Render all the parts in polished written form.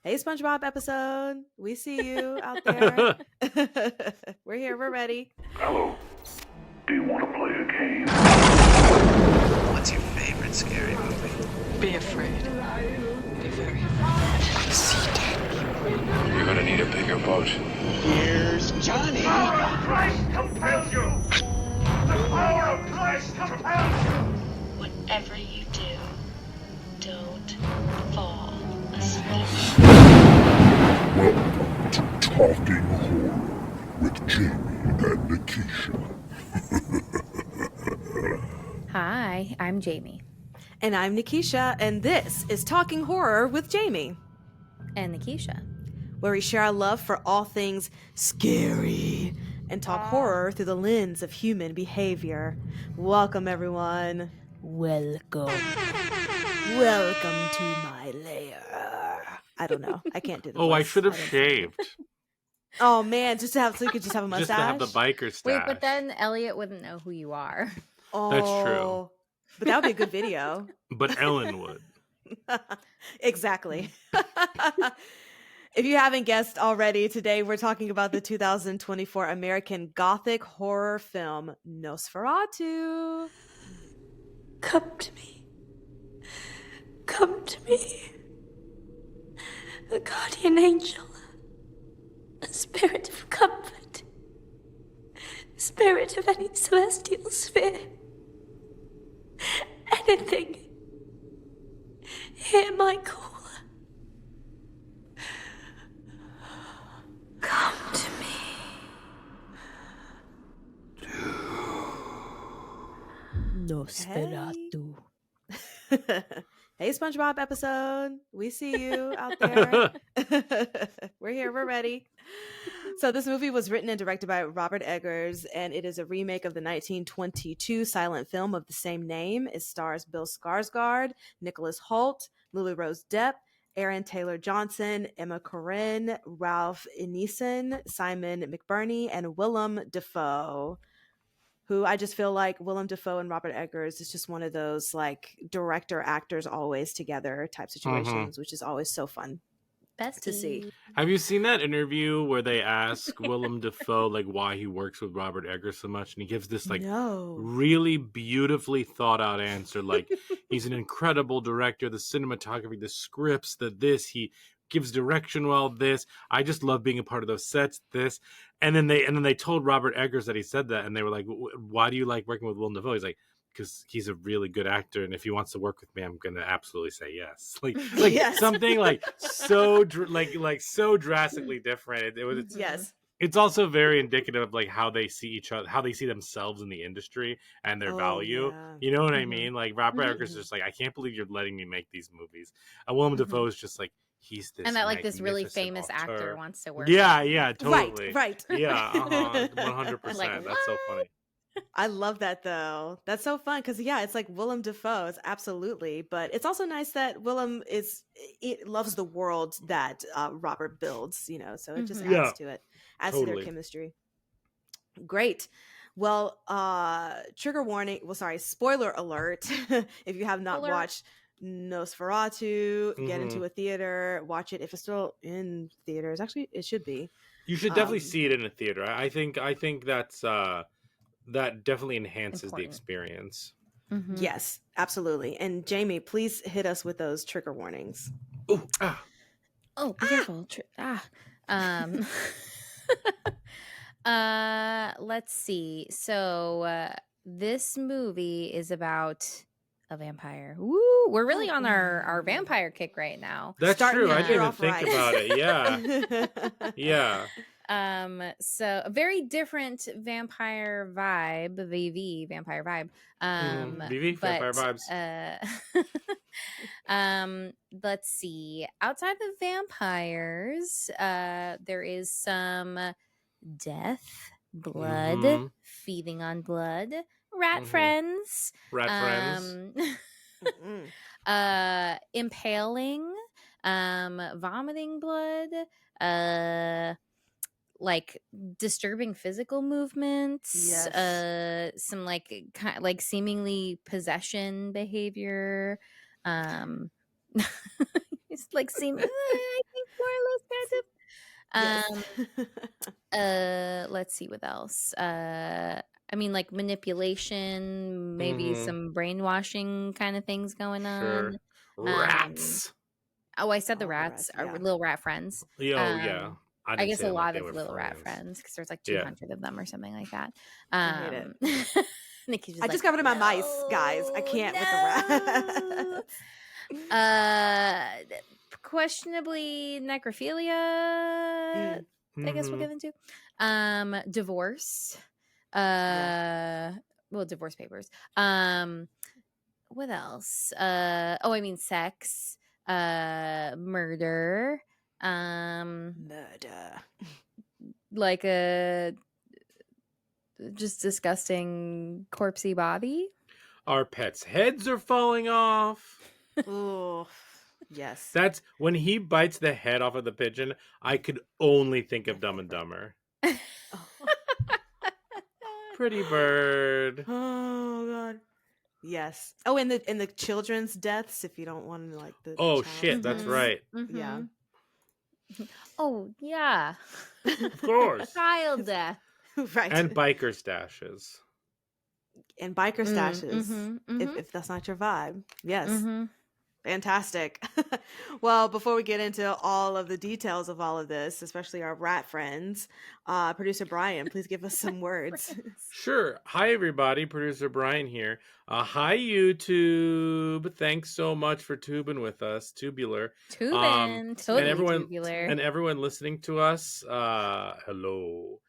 Hey, SpongeBob episode. We see you out there. We're here. We're ready. Hello. Do you want to play a game? What's your favorite scary movie? Be afraid. Be very afraid. See death. You're gonna need a bigger boat. Here's Johnny. The power of Christ compels you! The power of Christ compels you! Whatever you do, don't fall asleep. Welcome to Talking Horror with Jamie and Nikisha. Hi, I'm Jamie. And I'm Nikisha, and this is Talking Horror with Jamie, And Nikisha. where we share our love for all things scary and talk horror through the lens of human behavior. Welcome, everyone. Welcome. Welcome to my lair. I don't know. I can't do the Oh, I voice. should have don't think. shaved. Oh man, so you could just have a mustache. Just to have the biker stash. Wait, but then Elliot wouldn't know who you are. Oh, That's true. But that would be a good video. But Ellen would. Exactly. If you haven't guessed already, today we're talking about the 2024 American gothic horror film Nosferatu. Come to me. Come to me. A guardian angel. A spirit of comfort. Spirit of any celestial sphere. Anything. Hear my call. Come to me. Nosferatu. Hey, SpongeBob episode. We see you out there. We're here. We're ready. So this movie was written and directed by Robert Eggers, and it is a remake of the 1922 silent film of the same name. It stars Bill Skarsgård, Nicholas Holt, Lily Rose Depp, Aaron Taylor Johnson, Emma Corrin, Ralph Ineson, Simon McBurney, and Willem Dafoe, who I just feel like Willem Dafoe and Robert Eggers is just one of those like director actors always together type situations, which is always so fun Bestie. to see. Have you seen that interview where they ask Willem Dafoe like why he works with Robert Eggers so much, and he gives this like No. really beautifully thought out answer, like he's an incredible director, the cinematography, the scripts, he gives direction well, this I just love being a part of those sets, this and then they told Robert Eggers that he said that, and they were like, why do you like working with Willem Dafoe? He's like, because he's a really good actor, and if he wants to work with me, I'm gonna absolutely say yes. Like Yes. something like so like so drastically different. Yes. It's also very indicative of like how they see each other, how they see themselves in the industry and their Oh, value. yeah. You know what I Mhm. mean? Like Robert Eggers is just like, I can't believe you're letting me make these movies. And Willem Dafoe is just like, he's this And that like this really magnificent famous auteur. actor wants to work. Yeah, with. yeah, totally. Right. Yeah, 100%. Like, That's so funny. I love that though. That's so fun because yeah, it's like Willem Dafoe. It's absolutely, but it's also nice that Willem loves the world that Robert builds. You know, so it just Mhm. adds Yeah, to it, adds to their totally. chemistry. Great. Well, trigger warning. Well, sorry, spoiler alert. If you have not Alert. watched Nosferatu, get Mhm. into a theater, watch it. If it's still in theaters, actually, it should be. You should definitely Um, see it in a theater. I think that's that definitely enhances the Important. experience. Mhm. Yes, absolutely. And Jamie, please hit us with those trigger warnings. Ooh, ah. Oh, be careful. Let's see. So this movie is about a vampire. Woo! We're really on our vampire kick right now. That's Starting true. the I year didn't even off think right. about it. Yeah. Yeah. So a very different vampire vibe, VV vampire vibe. VV, vampire vibes. Let's see. Outside the vampires, there is some death, blood, Mhm. feeding on blood, rat Mhm. friends, Rat friends. Mm-mm. impaling, vomiting blood, like disturbing physical movements, Yes. some like seemingly possession behavior, It's like seem I think more or less kind of. Let's see what else. I mean, like manipulation, maybe Mm-hmm. some brainwashing kind of things going Sure. on. Um, Rats. oh, I said the All the rats rats, are yeah. little rat friends. Oh yeah. I I didn't guess say a them like lot they of were little rat friends. friends because there's like Yeah. 200 of them or something like that. I hate it. Nikki's just I like, just got rid of my mice, guys. I can't with the rats. Questionably necrophilia. I guess we'll Mm-hmm. get into divorce. Well, divorce papers. What else? I mean sex. Murder. Murder. Like a just disgusting corpsey body. Our pets' heads are falling off. Ooh, yes. That's when he bites the head off of the pigeon. I could only think of Dumb and Dumber. Pretty bird. Oh god. Yes. Oh, and the children's deaths. If you don't want to like the Oh child's shit, that's deaths. right. Yeah. Oh yeah. Of course. Child death. Right. And biker stashes. And biker stashes. If that's not your vibe. Yes. Fantastic. Well, before we get into all of the details of all of this, especially our rat friends, producer Brian, please give us some words. Sure. Hi, everybody. Producer Brian here. Hi, YouTube. Thanks so much for tubing with us. Tubular. Tubing. Totally and everyone, tubular. And everyone listening to us, hello.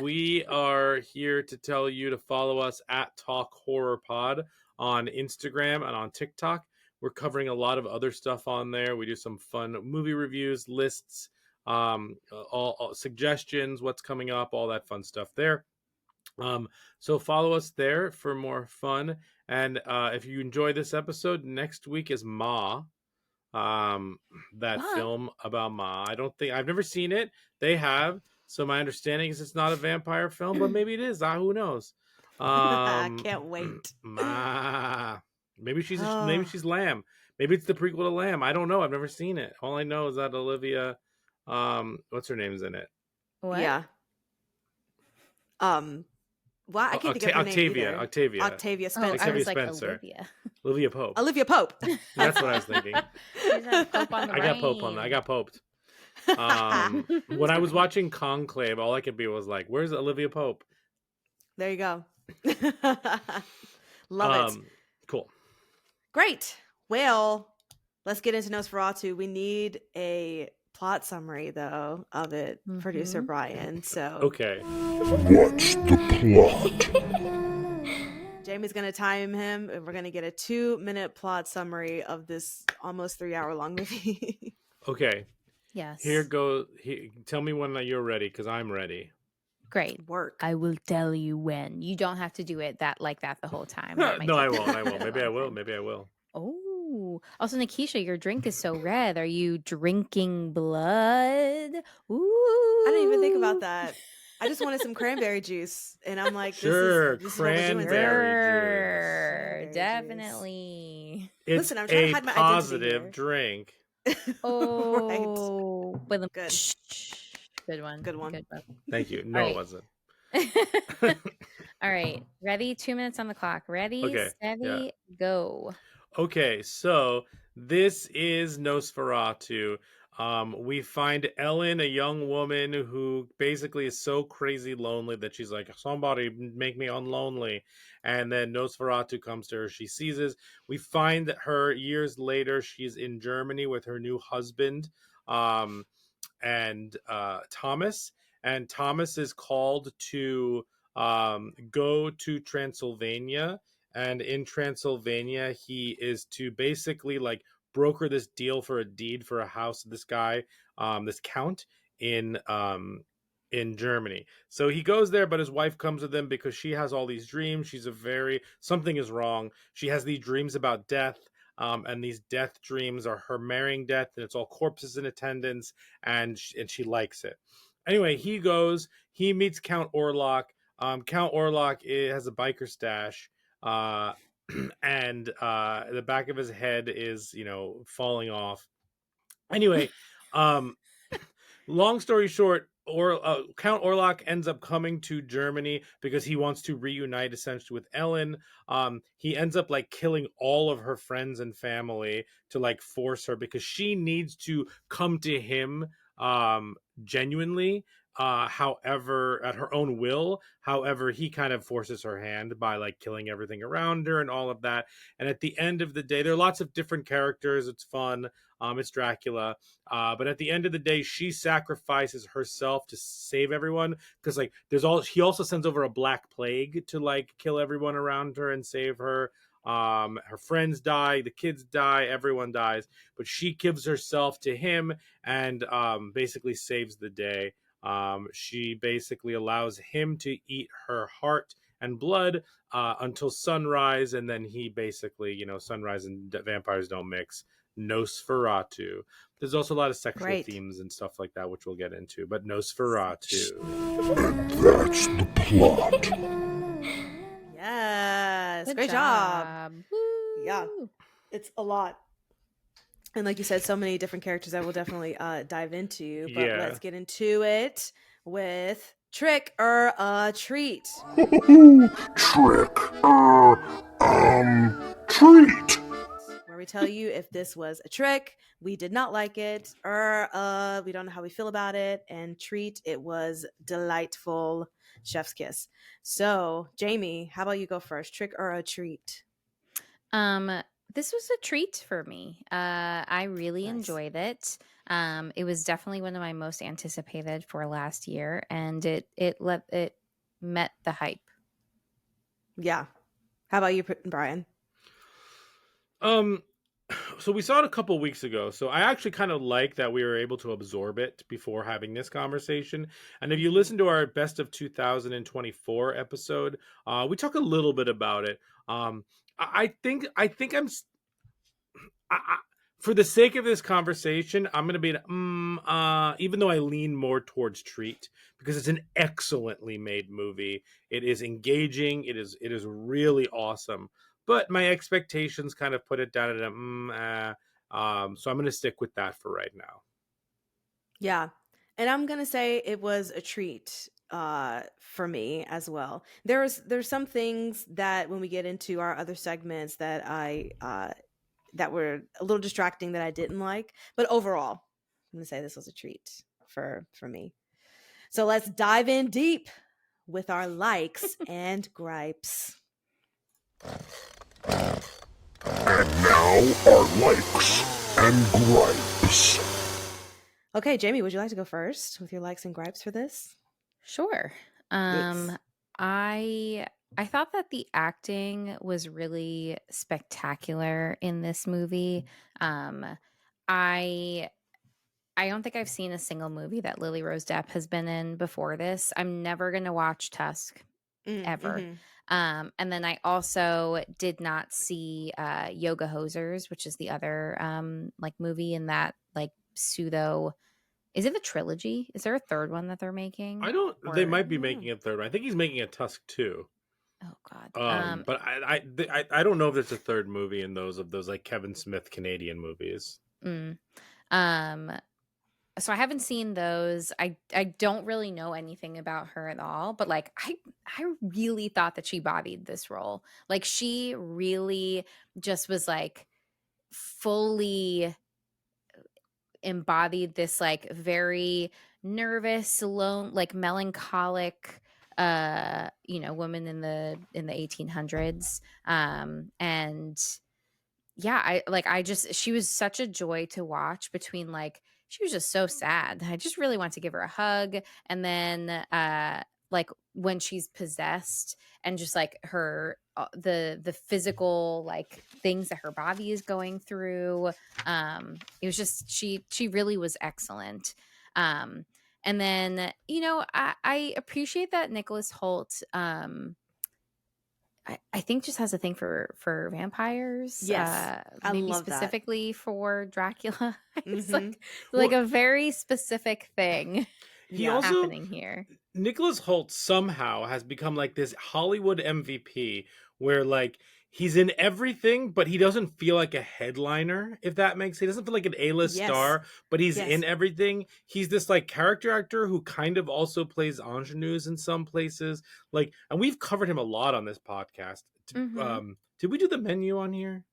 We are here to tell you to follow us at Talk Horror Pod on Instagram and on TikTok. We're covering a lot of other stuff on there. We do some fun movie reviews, lists, all suggestions, what's coming up, all that fun stuff there. So follow us there for more fun. And if you enjoy this episode, next week is Ma. That film about Ma. I've never seen it. They have. So my understanding is it's not a vampire film, but maybe it is. Who knows? I can't wait. Ma. Maybe she's Lamb. Maybe it's the prequel to Lamb. I don't know. I've never seen it. All I know is that Olivia, what's her name's in it? What? Yeah. Well, I can't think of her name either. Octavia Spencer. I was like Spencer. Olivia Pope. Olivia Pope. That's what I was thinking. Pope on the I got Pope on that. I got poped. When I was watching Conclave, all I could be was like, "Where's Olivia Pope?" There you go. Love it. Cool. Great. Well, let's get into Nosferatu. We need a plot summary, though, of it, producer Brian. So, okay. What's the plot? Jamie's going to time him, and we're going to get a 2-minute plot summary of this almost 3-hour-long movie. Okay. Yes. Here goes. Tell me when you're ready, because I'm ready. Great. Work. I will tell you when. You don't have to do it like that the whole time. No, I won't. Maybe I will. Oh. Also, Nikisha, your drink is so red. Are you drinking blood? Ooh. I didn't even think about that. I just wanted some cranberry juice, and I'm like, sure, this is what we're doing today. cranberry juice. Definitely. It's Listen, I'm trying to hide my identity positive here. drink. Oh, Right. Good. Good one. Good one. Thank you. No, All right. it wasn't. All right. Ready? 2 minutes on the clock. Ready, steady, go. Okay, so this is Nosferatu. We find Ellen, a young woman who basically is so crazy lonely that she's like, somebody make me unlonely. And then Nosferatu comes to her. She seizes. We find her years later. She's in Germany with her new husband, and Thomas. And Thomas is called to go to Transylvania. And in Transylvania, he is to basically like broker this deal for a deed for a house of this guy, this count in Germany. So he goes there, but his wife comes with him because she has all these dreams. Something is wrong. She has these dreams about death. And these death dreams are her marrying death, and it's all corpses in attendance, and she likes it. Anyway, he goes, he meets Count Orlok. Count Orlok has a biker stash. And the back of his head is, falling off. Anyway, um, long story short, Count Orlok ends up coming to Germany because he wants to reunite essentially with Ellen. He ends up like killing all of her friends and family to like force her because she needs to come to him genuinely. However, at her own will. However, he kind of forces her hand by like killing everything around her and all of that. And at the end of the day, there are lots of different characters. It's fun. It's Dracula. But at the end of the day, she sacrifices herself to save everyone because like he also sends over a black plague to like kill everyone around her and save her. Her friends die, the kids die, everyone dies, but she gives herself to him and basically saves the day. She basically allows him to eat her heart and blood until sunrise, and then he basically, sunrise and vampires don't mix. Nosferatu. There's also a lot of sexual Great. themes and stuff like that, which we'll get into. But Nosferatu. And that's the plot. Yes. Good Great job. Woo. Yeah. It's a lot. And like you said, so many different characters that we'll definitely dive into. But Yeah. let's get into it with Trick or Treat. Trick treat. Where we tell you if this was a trick, we did not like it, or we don't know how we feel about it, and treat, it was delightful. Chef's kiss. So, Jamie, how about you go first? Trick or a treat? This was a treat for me. I really Nice. enjoyed it. It was definitely one of my most anticipated for last year, and it met the hype. Yeah. How about you, Brian? So we saw it a couple weeks ago. So I actually kind of like that we were able to absorb it before having this conversation. And if you listen to our best of 2024 episode, we talk a little bit about it. I think for the sake of this conversation, I'm going to be even though I lean more towards treat because it's an excellently made movie. It is engaging. It is really awesome. But my expectations kind of put it down at so I'm going to stick with that for right now. Yeah. And I'm going to say it was a treat for me as well. There's some things that when we get into our other segments that that were a little distracting that I didn't like, but overall, I'm going to say this was a treat for me. So let's dive in deep with our likes and gripes. And now our likes and gripes. Okay, Jamie, would you like to go first with your likes and gripes for this? Sure. Yes. I thought that the acting was really spectacular in this movie. I don't think I've seen a single movie that Lily Rose Depp has been in before this. I'm never going to watch Tusk ever. Mhm. And then I also did not see Yoga Hosers, which is the other like movie in that like pseudo. Is it a trilogy? Is there a third one that they're making? They might be making a third one. I think he's making a Tusk too. Oh God. But I don't know if there's a third movie in those like Kevin Smith Canadian movies. So I haven't seen those. I don't really know anything about her at all, but like I really thought that she bodied this role. Like she really just was like fully embodied this like very nervous, lone, like melancholic woman in the 1800s. And yeah, she was such a joy to watch between like she was just so sad. I just really want to give her a hug. And then like when she's possessed and just like her the physical like things that her body is going through, it was just she really was excellent. And then I appreciate that Nicholas Holt I think just has a thing for vampires. Yes, I maybe love that. specifically for Dracula. It's Mhm. like a very specific thing He Yeah. also happening here. Nicholas Holt somehow has become like this Hollywood MVP where like he's in everything, but he doesn't feel like a headliner, if that makes sense. He doesn't feel like an A-list Yes. star, but he's Yes. in everything. He's this like character actor who kind of also plays ingenues in some places. Like, and we've covered him a lot on this podcast. Mhm. Did we do the menu on here?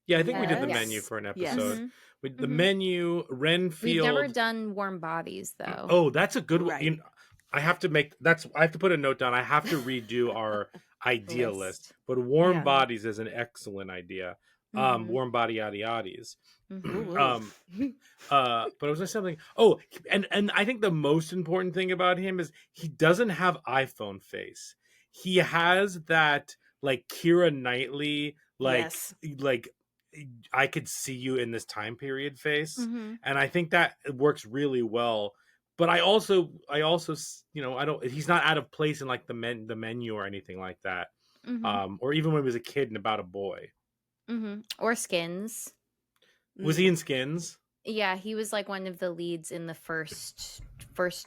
Yeah, I think we did the Yes. menu for an Yes. episode. Mhm. The Mhm. menu, Renfield. We've never done Warm Bodies though. Oh, that's a good one. Right. You know, I have to put a note down. I have to redo our idea list. But Warm Yeah. Bodies is an excellent idea. Mhm. Warm Body Yaddy Yaddies. Mhm. Ooh. But I was gonna say something. Oh, and I think the most important thing about him is he doesn't have iPhone face. He has that like Keira Knightley, Yes. like I could see you in this time period face, Mhm. and I think that works really well. But I also, you know, I don't. He's not out of place in like the menu or anything like that. Mhm. Or even when he was a kid and About a Boy. Mhm. Or Skins. Was he in Skins? Yeah, he was like one of the leads in the first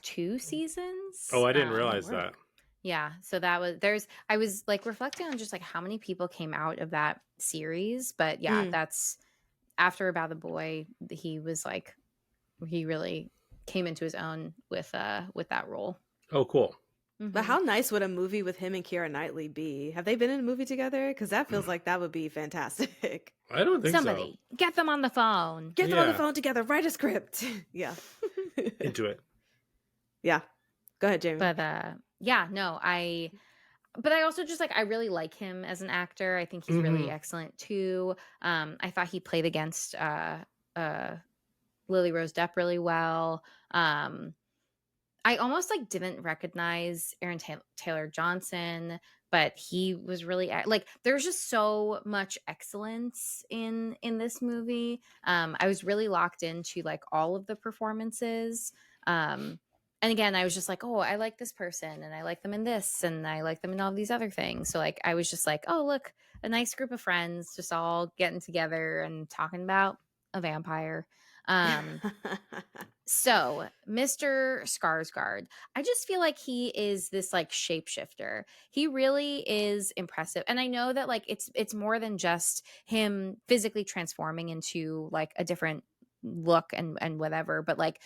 2 seasons. Oh, I didn't realize word. that. Yeah, so that was I was like reflecting on just like how many people came out of that series, but yeah, that's after About the Boy, he was like he really came into his own with that role. Oh, cool. But how nice would a movie with him and Keira Knightley be? Have they been in a movie together? Because that feels like that would be fantastic. I don't think Somebody get them on the phone. Get them on the Yeah. phone together. Write a script. Yeah. so. Into it. Yeah. Go ahead, Jamie. But yeah, no, but I also just like I really like him as an actor. I think he's really excellent too. I thought he played against Lily Rose Depp really well. I almost like didn't recognize Aaron Taylor Johnson, but he was really like there's just so much excellence in this movie. I was really locked into like all of the performances. And again, I was just like, oh, I like this person and I like them in this and I like them in all these other things. So like I was just like, oh, look, a nice group of friends just all getting together and talking about a vampire. So Mr. Skarsgård, I just feel like he is this like shapeshifter. He really is impressive. And I know that like it's more than just him physically transforming into like a different look and whatever, but like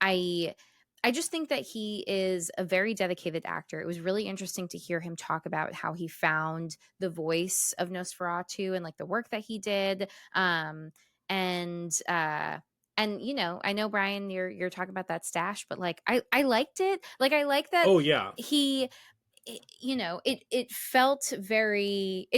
I just think that he is a very dedicated actor. It was really interesting to hear him talk about how he found the voice of Nosferatu and like the work that he did. And you know, I know Brian, you're talking about that stash, but like I liked it. Like I like that. Oh yeah. You know, it felt very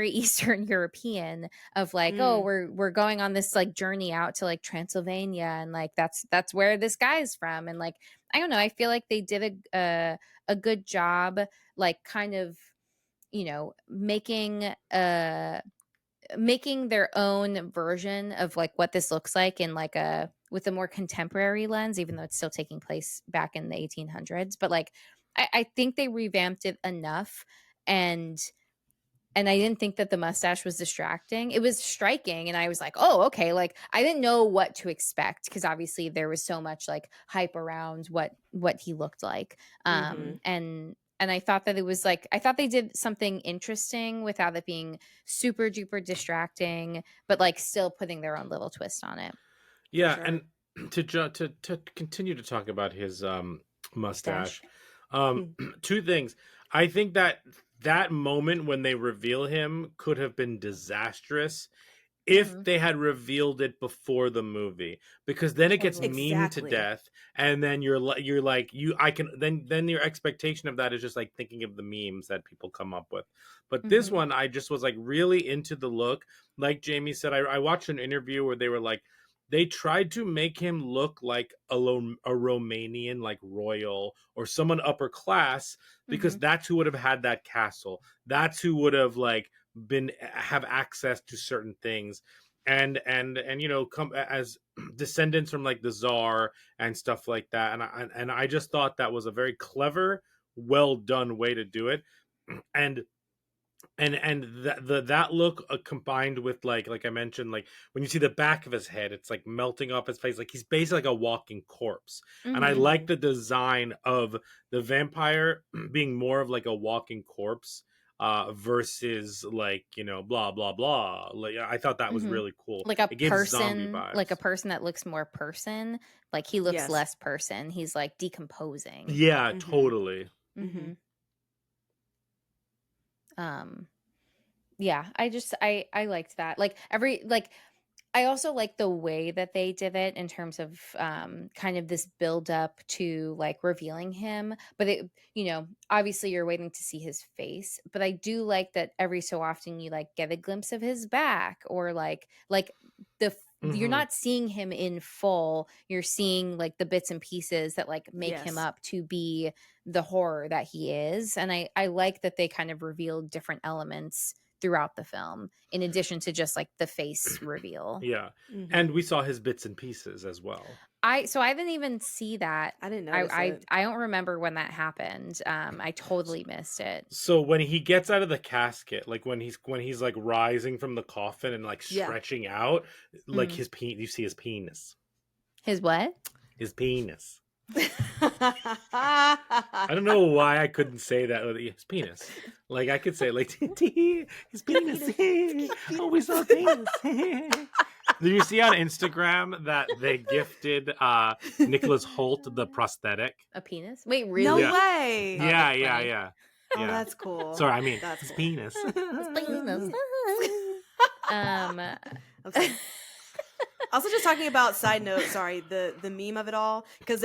Eastern European of like, oh, we're going on this like journey out to like Transylvania and like that's where this guy's from. And like, I don't know, I feel like they did a good job, like kind of, you know, making their own version of like what this looks like in like with a more contemporary lens, even though it's still taking place back in the 1800s. But like I think they revamped it enough, and I didn't think that the mustache was distracting. It was striking, and I was like, oh, okay. Like I didn't know what to expect because obviously there was so much like hype around what he looked like. And I thought that it was like I thought they did something interesting without it being super duper distracting, but like still putting their own little twist on it. Yeah, sure. And to continue to talk about his mustache, two things. I think that moment when they reveal him could have been disastrous if they had revealed it before the movie, because then it gets memed to death, and then you're like then your expectation of that is just like thinking of the memes that people come up with. But this one, I just was like really into the look. Like Jamie said, I watched an interview where they were like, they tried to make him look like a Romanian, like royal or someone upper class, because that's who would have had that castle. That's who would have like have access to certain things, and you know, come as descendants from like the Tsar and stuff like that. And I just thought that was a very clever, well done way to do it. And that look combined with like I mentioned, like when you see the back of his head, it's like melting off his face, like he's basically like a walking corpse. And I like the design of the vampire being more of like a walking corpse. versus like, you know, blah blah blah. Like I thought that was Mhm. really cool. Like a It gives zombie person, vibes. like a person that looks more person. Like he looks Yes. less person. He's like decomposing. Yeah, Mhm. totally. Mm-hmm. Yeah, I liked that. Like I also like the way that they did it in terms of kind of this build up to like revealing him. But it, you know, obviously you're waiting to see his face. But I do like that every so often you like get a glimpse of his back or like you're Mhm. not seeing him in full. You're seeing like the bits and pieces that like make him Yes. up to be the horror that he is. And I like that they kind of revealed different elements throughout the film in addition to just like the face reveal. Yeah. Mhm. And we saw his bits and pieces as well. I didn't even see that. I didn't notice it. I don't remember when that happened. I totally missed it. So when he gets out of the casket, like when he's like rising from the coffin and like Yeah. stretching out, like Mm. his you see his penis. His what? His penis. I don't know why I couldn't say that. His penis. Like I could say like his penis. Oh, we saw penis. Did you see on Instagram that they gifted Nicholas Holt the prosthetic? A penis? Wait, really? No Yeah. way. Oh, Yeah, that's yeah, funny. yeah. Oh, Yeah. that's cool. Sorry, I mean That's his cool. penis. His penis. I'm sorry. Also, just talking about side note, sorry, the meme of it all, because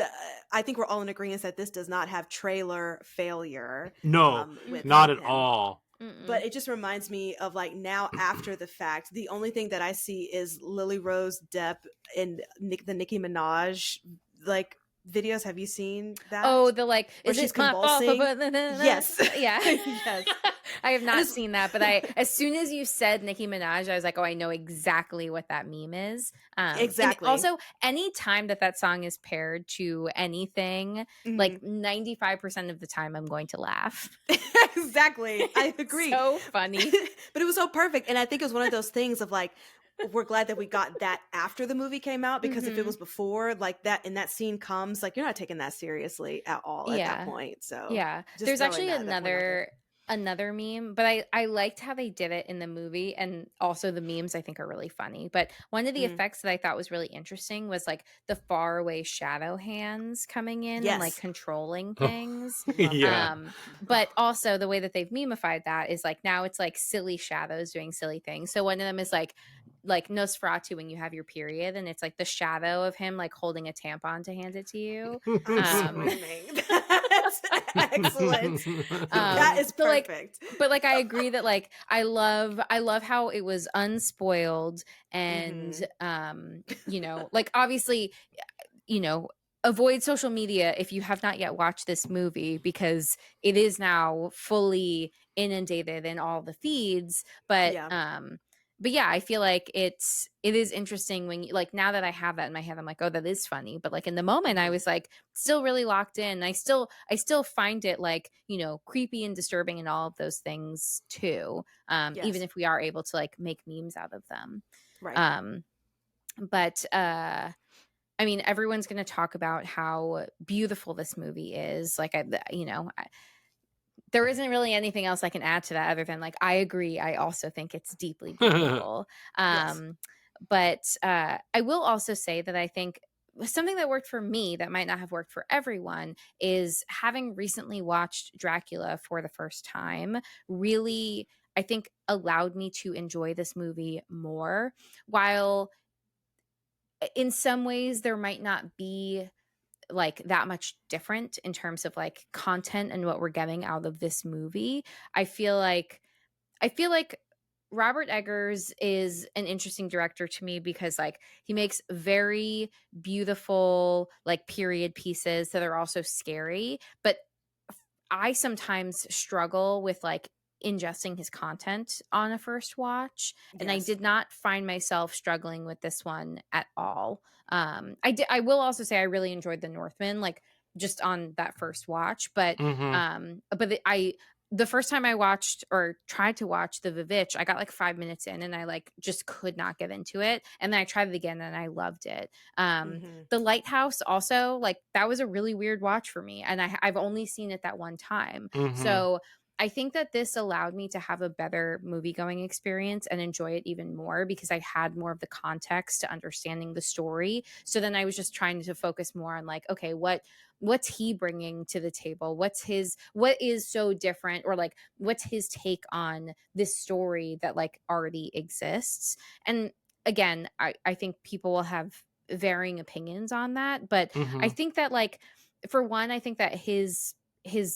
I think we're all in agreement that this does not have trailer failure. No, with not at him. all. But it just reminds me of like now after the fact, the only thing that I see is Lily Rose Depp and the Nicki Minaj like videos. Have you seen that? Oh, the like, Where is she's it my fault? convulsing? Yes. Yeah. Yes. I have not seen that, but as soon as you said Nicki Minaj, I was like, oh, I know exactly what that meme is. Exactly. And also, any time that song is paired to anything, like 95% of the time, I'm going to laugh. Exactly. I agree. So funny. But it was so perfect. And I think it was one of those things of like, we're glad that we got that after the movie came out, because if it was before, like that, and that scene comes, like you're not taking that seriously at all at that point. So yeah, just there's throwing actually that point out there. another meme, but I liked how they did it in the movie, and also the memes I think are really funny. But one of the effects that I thought was really interesting was like the far away shadow hands coming in and like Yes. controlling things. Yeah. But also the way that they've memeified that is like now it's like silly shadows doing silly things. So one of them is like Nosferatu when you have your period, and it's like the shadow of him like holding a tampon to hand it to you. Screaming. That's excellent. That is so, like, perfect. but like I agree that like I love how it was unspoiled and you know, like obviously, you know, avoid social media if you have not yet watched this movie because it is now fully inundated in all the feeds. But yeah, I feel like it is interesting when you like, now that I have that in my head, I'm like, oh, that is funny. But like in the moment I was like still really locked in. I still find it like, you know, creepy and disturbing and all of those things too. Even if we are able to like make memes out of them. Right. But I mean, everyone's going to talk about how beautiful this movie is. Like, there isn't really anything else I can add to that other than like, I agree. I also think it's deeply beautiful. But I will also say that I think something that worked for me that might not have worked for everyone is having recently watched Dracula for the first time really, I think, allowed me to enjoy this movie more. While in some ways there might not be like that much different in terms of like content and what we're getting out of this movie. I feel like Robert Eggers is an interesting director to me because like he makes very beautiful like period pieces that are also scary, but I sometimes struggle with like ingesting his content on a first watch, and I did not find myself struggling with this one at all. I will also say I really enjoyed The Northman, like just on that first watch, but the first time I watched or tried to watch The Vivitch, I got like 5 minutes in and I like just could not get into it. And then I tried it again and I loved it. The Lighthouse also, like that was a really weird watch for me. And I've only seen it that one time. So I think that this allowed me to have a better movie going experience and enjoy it even more because I had more of the context to understanding the story. So then I was just trying to focus more on like, okay, what's he bringing to the table? What is so different, or like what's his take on this story that like already exists? And again, I think people will have varying opinions on that, but I Mhm. think that like for one, I think that his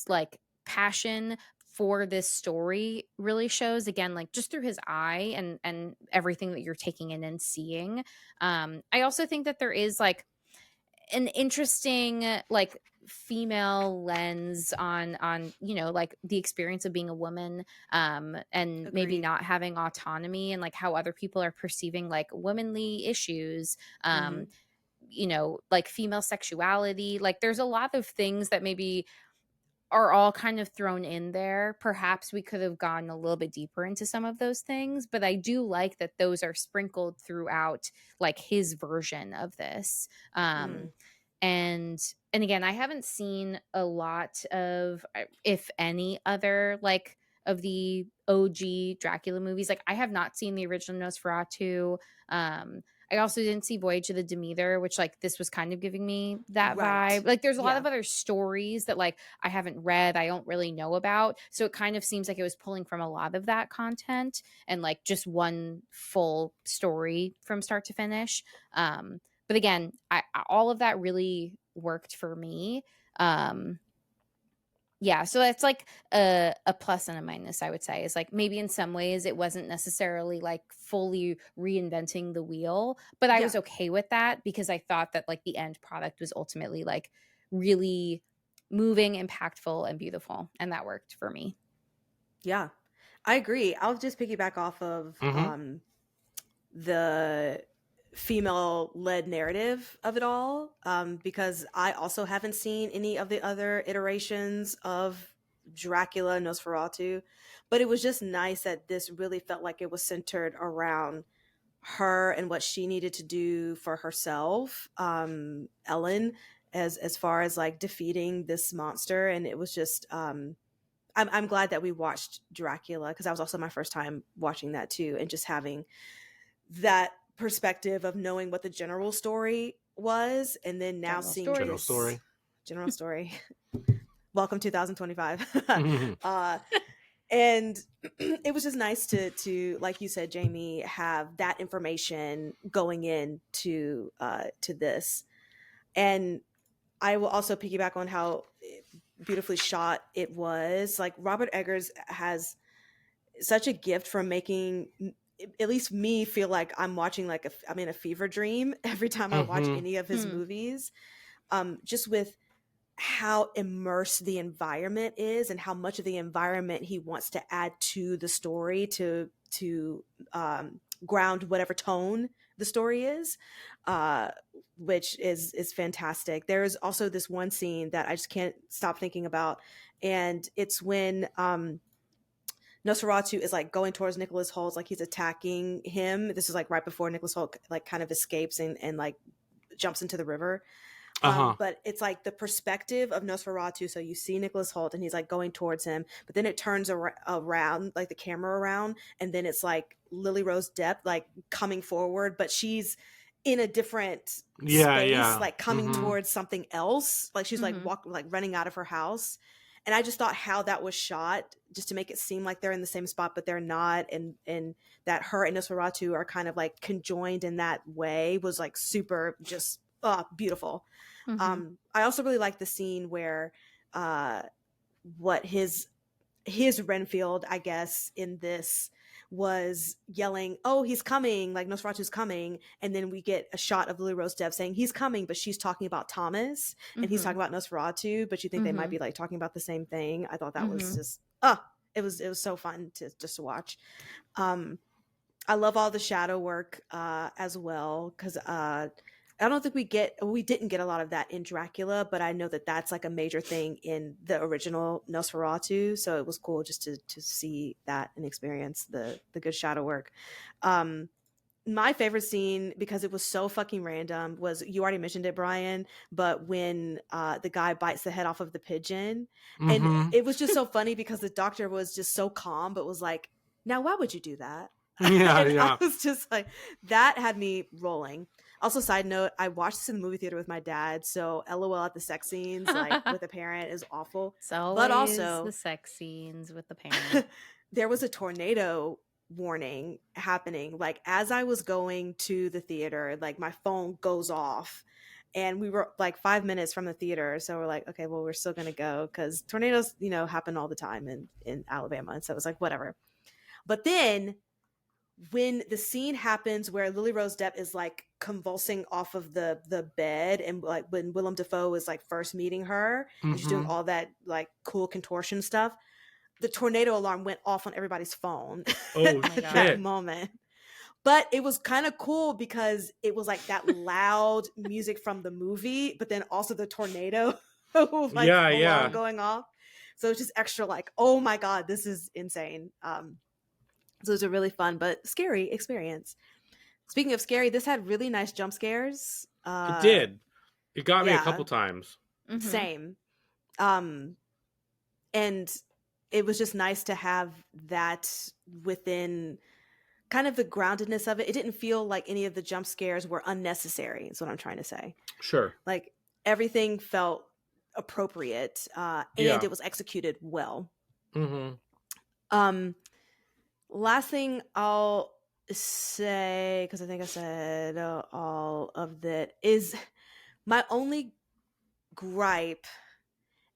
like passion for this story really shows, again, like just through his eye and everything that you're taking in and seeing. I also think that there is like an interesting like female lens on like the experience of being a woman, and maybe Agreed. not having autonomy, and like how other people are perceiving like womanly issues, Hmm. like female sexuality. Like there's a lot of things that maybe are all kind of thrown in there. Perhaps we could have gone a little bit deeper into some of those things, but I do like that those are sprinkled throughout like his version of this. Mm. And again, I haven't seen a lot of, if any, other like of the OG Dracula movies. Like I have not seen the original Nosferatu. um I also didn't see Voyage of the Demeter, which like this was kind of giving me that Right. vibe. Like there's a lot Yeah. of other stories that like I haven't read, I don't really know about. So it kind of seems like it was pulling from a lot of that content and like just one full story from start to finish. But again, all of that really worked for me. Um, yeah, so that's like a plus and a minus, I would say. Is like maybe in some ways it wasn't necessarily like fully reinventing the wheel, but I was Yeah. okay with that because I thought that like the end product was ultimately like really moving, impactful, and beautiful, and that worked for me. Yeah. I agree. I'll just piggyback off of Mhm. The female led narrative of it all, because I also haven't seen any of the other iterations of Dracula Nosferatu, but it was just nice that this really felt like it was centered around her and what she needed to do for herself, Ellen, as far as like defeating this monster. And it was just I'm glad that we watched Dracula, because that was also my first time watching that too, and just having that perspective of knowing what the general story was, and then now General seeing General stories. this story. general story. Welcome 2025. Mhm. And it was just nice to like you said, Jamie, have that information going into to this. And I will also piggyback on how beautifully shot it was. Like Robert Eggers has such a gift from making at least me feel like I'm watching like I'm in a fever dream every time I watch Mhm. any of his Hmm. movies. Just with how immersed the environment is and how much of the environment he wants to add to the story to ground whatever tone the story is, uh, which is fantastic. There's also this one scene that I just can't stop thinking about, and it's when Nosferatu is like going towards Nicholas Holt, like he's attacking him. This is like right before Nicholas Holt like kind of escapes and like jumps into the river. Uh-huh. But it's like the perspective of Nosferatu. So you see Nicholas Holt and he's like going towards him, but then it turns around, like the camera around, and then it's like Lily Rose Depp like coming forward, but she's in a different Yeah, space, yeah. like coming Mhm. towards something else. Like she's like Mm-hmm. like running out of her house. And I just thought how that was shot, just to make it seem like they're in the same spot, but they're not, and that her and Nosferatu are kind of like conjoined in that way, was like super just beautiful. Mm-hmm. I also really like the scene where uh, what his Renfield, I guess, in this was yelling, "Oh, he's coming!" Like Nosferatu's coming, and then we get a shot of Lily Rose Depp saying he's coming, but she's talking about Thomas, and he's Mm-hmm. talking about Nosferatu, but you think they might Mm-hmm. be like talking about the same thing. I thought that was Mm-hmm. just it was so fun to just to watch. Um, I love all the shadow work as well, because I don't think we didn't get a lot of that in Dracula, but I know that that's like a major thing in the original Nosferatu. So it was cool just to see that and experience the good shadow work. Um, my favorite scene, because it was so fucking random, was, you already mentioned it, Brian, but when the guy bites the head off of the pigeon. And it was just so funny because the doctor was just so calm, but was like, now why would you do that? Yeah, And yeah. I was just like, that had me rolling. Also, side note, I watched this in the movie theater with my dad, so LOL at the sex scenes, like with a parent, is awful. It's always But also, the sex scenes with the parent. there was a tornado warning happening. Like, as I was going to the theater, like my phone goes off, and we were like 5 minutes from the theater, so we're like, okay, well, we're still gonna go because tornadoes, happen all the time in Alabama, and so it was like, whatever. But then when the scene happens where Lily Rose Depp is like convulsing off of the bed, and like when Willem Dafoe is like first meeting her, and she's doing all that like cool contortion stuff, the tornado alarm went off on everybody's phone Oh, at shit. that moment. But it was kind of cool because it was like that loud music from the movie, but then also the tornado like alarm going off. So it's just extra like, oh my God, this is insane. So it was a really fun but scary experience. Speaking of scary, this had really nice jump scares. It did. It got me a yeah. couple times. Same. And it was just nice to have that within kind of the groundedness of it. It didn't feel like any of the jump scares were unnecessary, is what I'm trying to say. Sure. Like, everything felt appropriate, and it was executed well. Last thing I'll say, because I think I said all of that, is my only gripe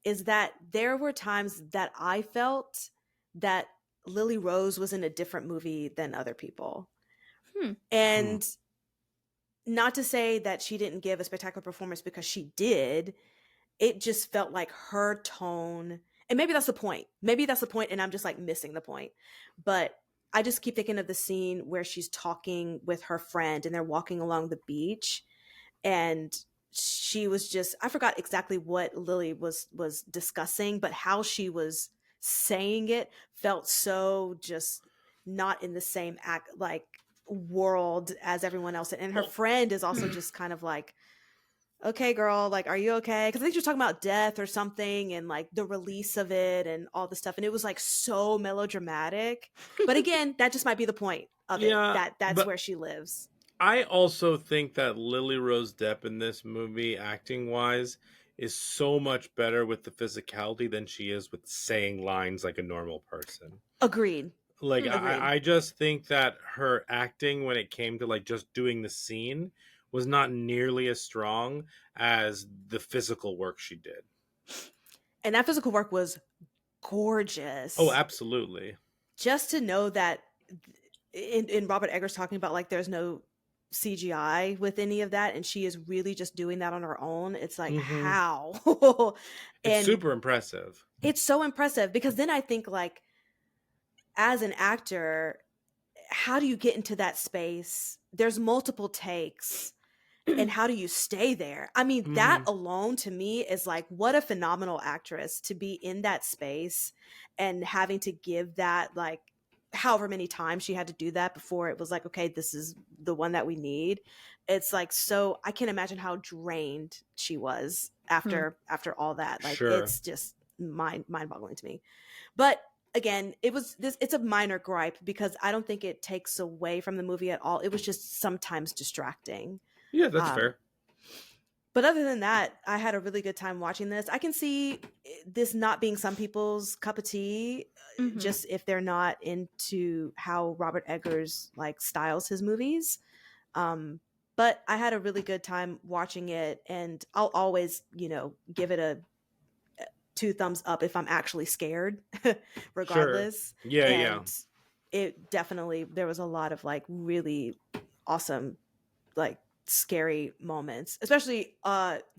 is that there were times that I felt that Lily Rose was in a different movie than other people. And not to say that she didn't give a spectacular performance, because she did. It just felt like her tone, and maybe that's the point. And I'm just like missing the point. But I just keep thinking of the scene where she's talking with her friend and they're walking along the beach, and she was just, I forgot exactly what Lily was discussing, but how she was saying it felt so just not in the same world as everyone else. And her friend is also just kind of like, okay, girl, like, are you okay? Because I think she was talking about death or something, and like the release of it and all this stuff. And it was like so melodramatic. But again, that just might be the point of it. That's where she lives. I also think that Lily Rose Depp in this movie, acting wise, is so much better with the physicality than she is with saying lines like a normal person. Agreed. Like, I just think that her acting, when it came to like just doing the scene, was not nearly as strong as the physical work she did. And that physical work was gorgeous. Oh, absolutely. Just to know that in Robert Eggers talking about like there's no CGI with any of that, and she is really just doing that on her own. It's like, how? It's super impressive. It's so impressive, because then I think like, as an actor, how do you get into that space? There's multiple takes. And how do you stay there? I mean, that alone to me is like, what a phenomenal actress to be in that space and having to give that, like, however many times she had to do that before it was like, okay, this is the one that we need. It's like, so I can't imagine how drained she was after all that. Like, it's just mind-boggling to me. But again, it's a minor gripe, because I don't think it takes away from the movie at all. It was just sometimes distracting. Yeah, that's fair. But other than that, I had a really good time watching this. I can see this not being some people's cup of tea, just if they're not into how Robert Eggers like styles his movies. But I had a really good time watching it, and I'll always, give it a 2 thumbs up if I'm actually scared, regardless. Sure. Yeah, and it definitely, there was a lot of like really awesome, like, scary moments, especially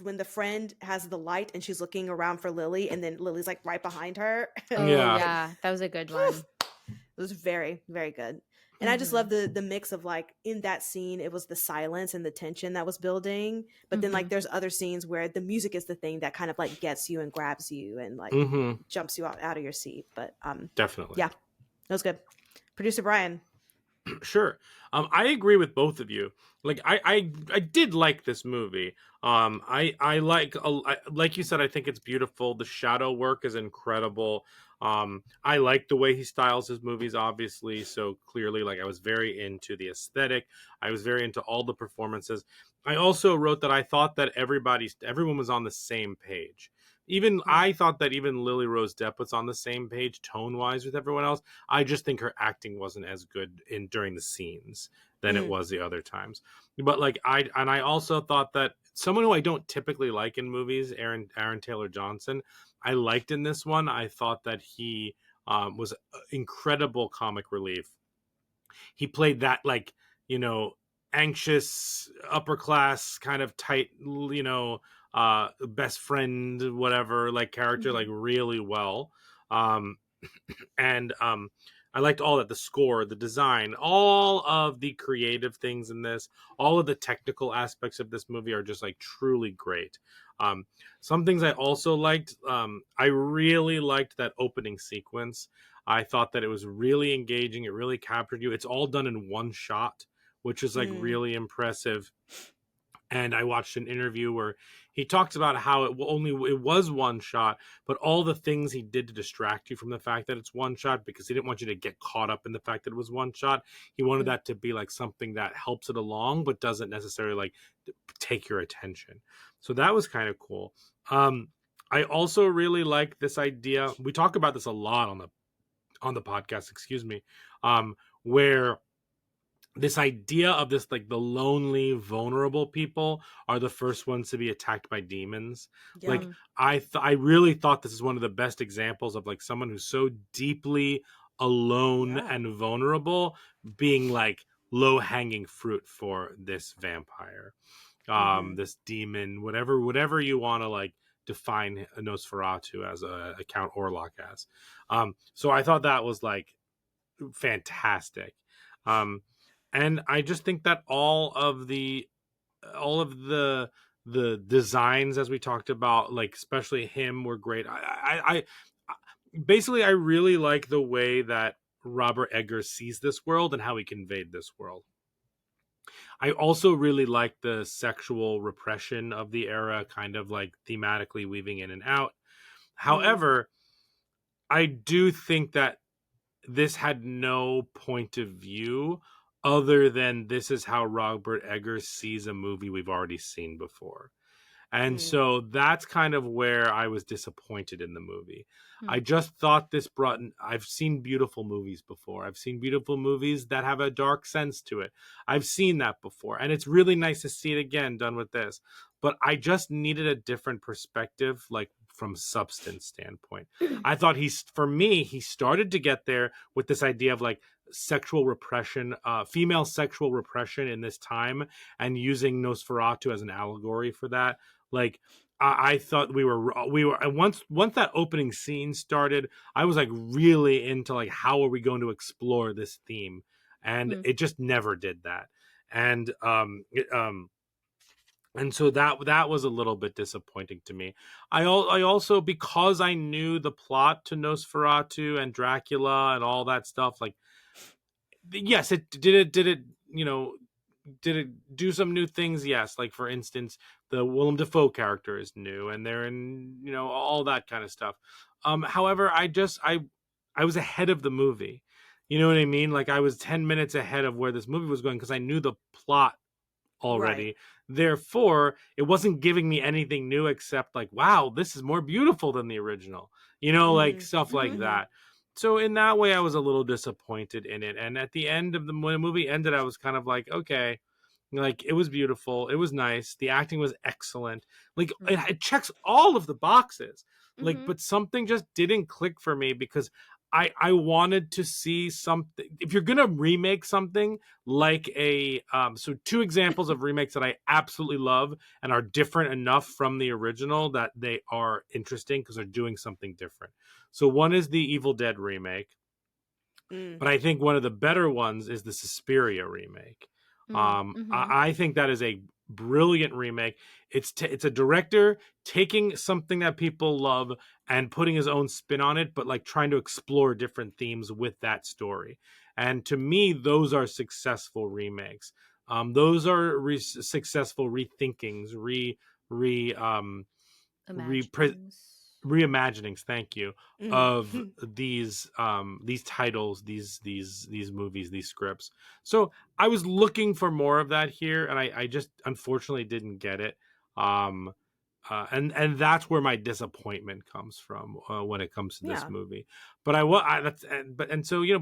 when the friend has the light and she's looking around for Lily, and then Lily's like right behind her. Yeah, that was a good one. It was very, very good. And I just love the mix of like, in that scene it was the silence and the tension that was building, but then like there's other scenes where the music is the thing that kind of like gets you and grabs you and like jumps you out of your seat. But definitely, yeah, that was good. Producer Brian. Sure. I agree with both of you. Like I did like this movie. I like like you said, I think it's beautiful. The shadow work is incredible. I like the way he styles his movies, obviously. So clearly, like I was very into the aesthetic. I was very into all the performances. I also wrote that I thought that everyone was on the same page. Even I thought that even Lily Rose Depp was on the same page tone wise with everyone else. I just think her acting wasn't as good in during the scenes than it was the other times. But like I also thought that someone who I don't typically like in movies, Aaron Taylor Johnson, I liked in this one. I thought that he was incredible comic relief. He played that like, you know, anxious upper class kind of tight, you know, best friend whatever like character like really well. Um and I liked all that, the score, the design, all of the creative things in this, all of the technical aspects of this movie are just like truly great. um some things I also liked, I really liked that opening sequence. I thought that it was really engaging, it really captured you. It's all done in one shot, which is like really impressive. And I watched an interview where he talks about how it was one shot, but all the things he did to distract you from the fact that it's one shot, because he didn't want you to get caught up in the fact that it was one shot. He wanted that to be like something that helps it along, but doesn't necessarily like take your attention. So that was kind of cool. I also really like this idea. We talk about this a lot on the podcast, excuse me, where this idea of this like the lonely vulnerable people are the first ones to be attacked by demons. Like I really thought this is one of the best examples of like someone who's so deeply alone and vulnerable being like low hanging fruit for this vampire, this demon, whatever you want to like define a Nosferatu as, a Count Orlok as. So I thought that was like fantastic. And I just think that all of the designs, as we talked about, like especially him, were great. I basically I really like the way that Robert Eggers sees this world and how he conveyed this world. I also really like the sexual repression of the era, kind of like thematically weaving in and out. However, I do think that this had no point of view other than this is how Robert Eggers sees a movie we've already seen before. And so that's kind of where I was disappointed in the movie. I just thought I've seen beautiful movies before. I've seen beautiful movies that have a dark sense to it. I've seen that before. And it's really nice to see it again done with this. But I just needed a different perspective, like from substance standpoint. I thought he started to get there with this idea of like sexual repression, female sexual repression in this time, and using Nosferatu as an allegory for that. Like I thought we were once that opening scene started, I was like really into like how are we going to explore this theme, and it just never did that. And and so that was a little bit disappointing to me. I also, because I knew the plot to Nosferatu and Dracula and all that stuff, like yes, it you know, did it do some new things? Yes, like for instance, the Willem Dafoe character is new, and they're in, you know, all that kind of stuff. However, I was ahead of the movie. You know what I mean? Like I was 10 minutes ahead of where this movie was going because I knew the plot already. Right. Therefore, it wasn't giving me anything new except like, wow, this is more beautiful than the original. You know, like stuff like that. So in that way, I was a little disappointed in it. And at the end of when the movie ended, I was kind of like, okay, like it was beautiful, it was nice, the acting was excellent, like it checks all of the boxes, like, but something just didn't click for me because I wanted to see something. If you're gonna remake something like so two examples of remakes that I absolutely love and are different enough from the original that they are interesting because they're doing something different. So one is the Evil Dead remake, but I think one of the better ones is the Suspiria remake. I think that is a brilliant remake. It's a director taking something that people love and putting his own spin on it, but like trying to explore different themes with that story. And to me, those are successful remakes. Those are successful rethinkings, re Imaginings. reimaginings. Thank you, of Mhm. these titles, these movies, these scripts. So I was looking for more of that here, and I just unfortunately didn't get it. Um, and that's where my disappointment comes from when it comes to this Yeah. movie. But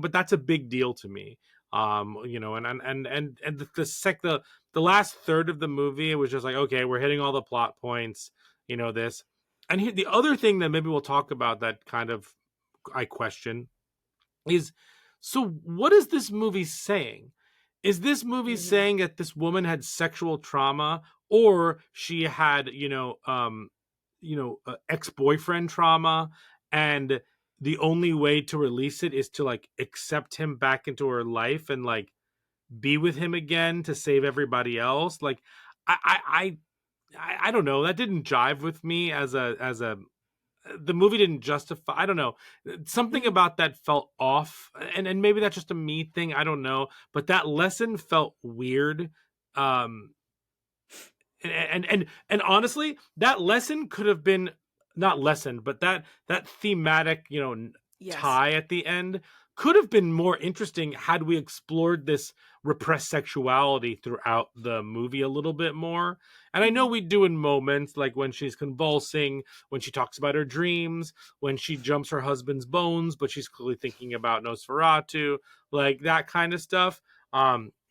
but that's a big deal to me. And the last third of the movie, it was just like, okay, we're hitting all the plot points, this. And here, the other thing that maybe we'll talk about that kind of I question is, so what is this movie saying? Is this movie Mhm. saying that this woman had sexual trauma, or she had, ex-boyfriend trauma, and the only way to release it is to like accept him back into her life and like be with him again to save everybody else? Like, I don't know. That didn't jive with me as a the movie didn't justify. I don't know. Something Mhm. about that felt off, and maybe that's just a me thing. I don't know. But that lesson felt weird. Um, and honestly, that lesson could have been not lesson, but that thematic, Yes. tie at the end could have been more interesting had we explored this repressed sexuality throughout the movie a little bit more. And I know Mhm. we do in moments like when she's convulsing, when she talks about her dreams, when she jumps her husband's bones, but she's clearly thinking about Nosferatu, like that kind of stuff.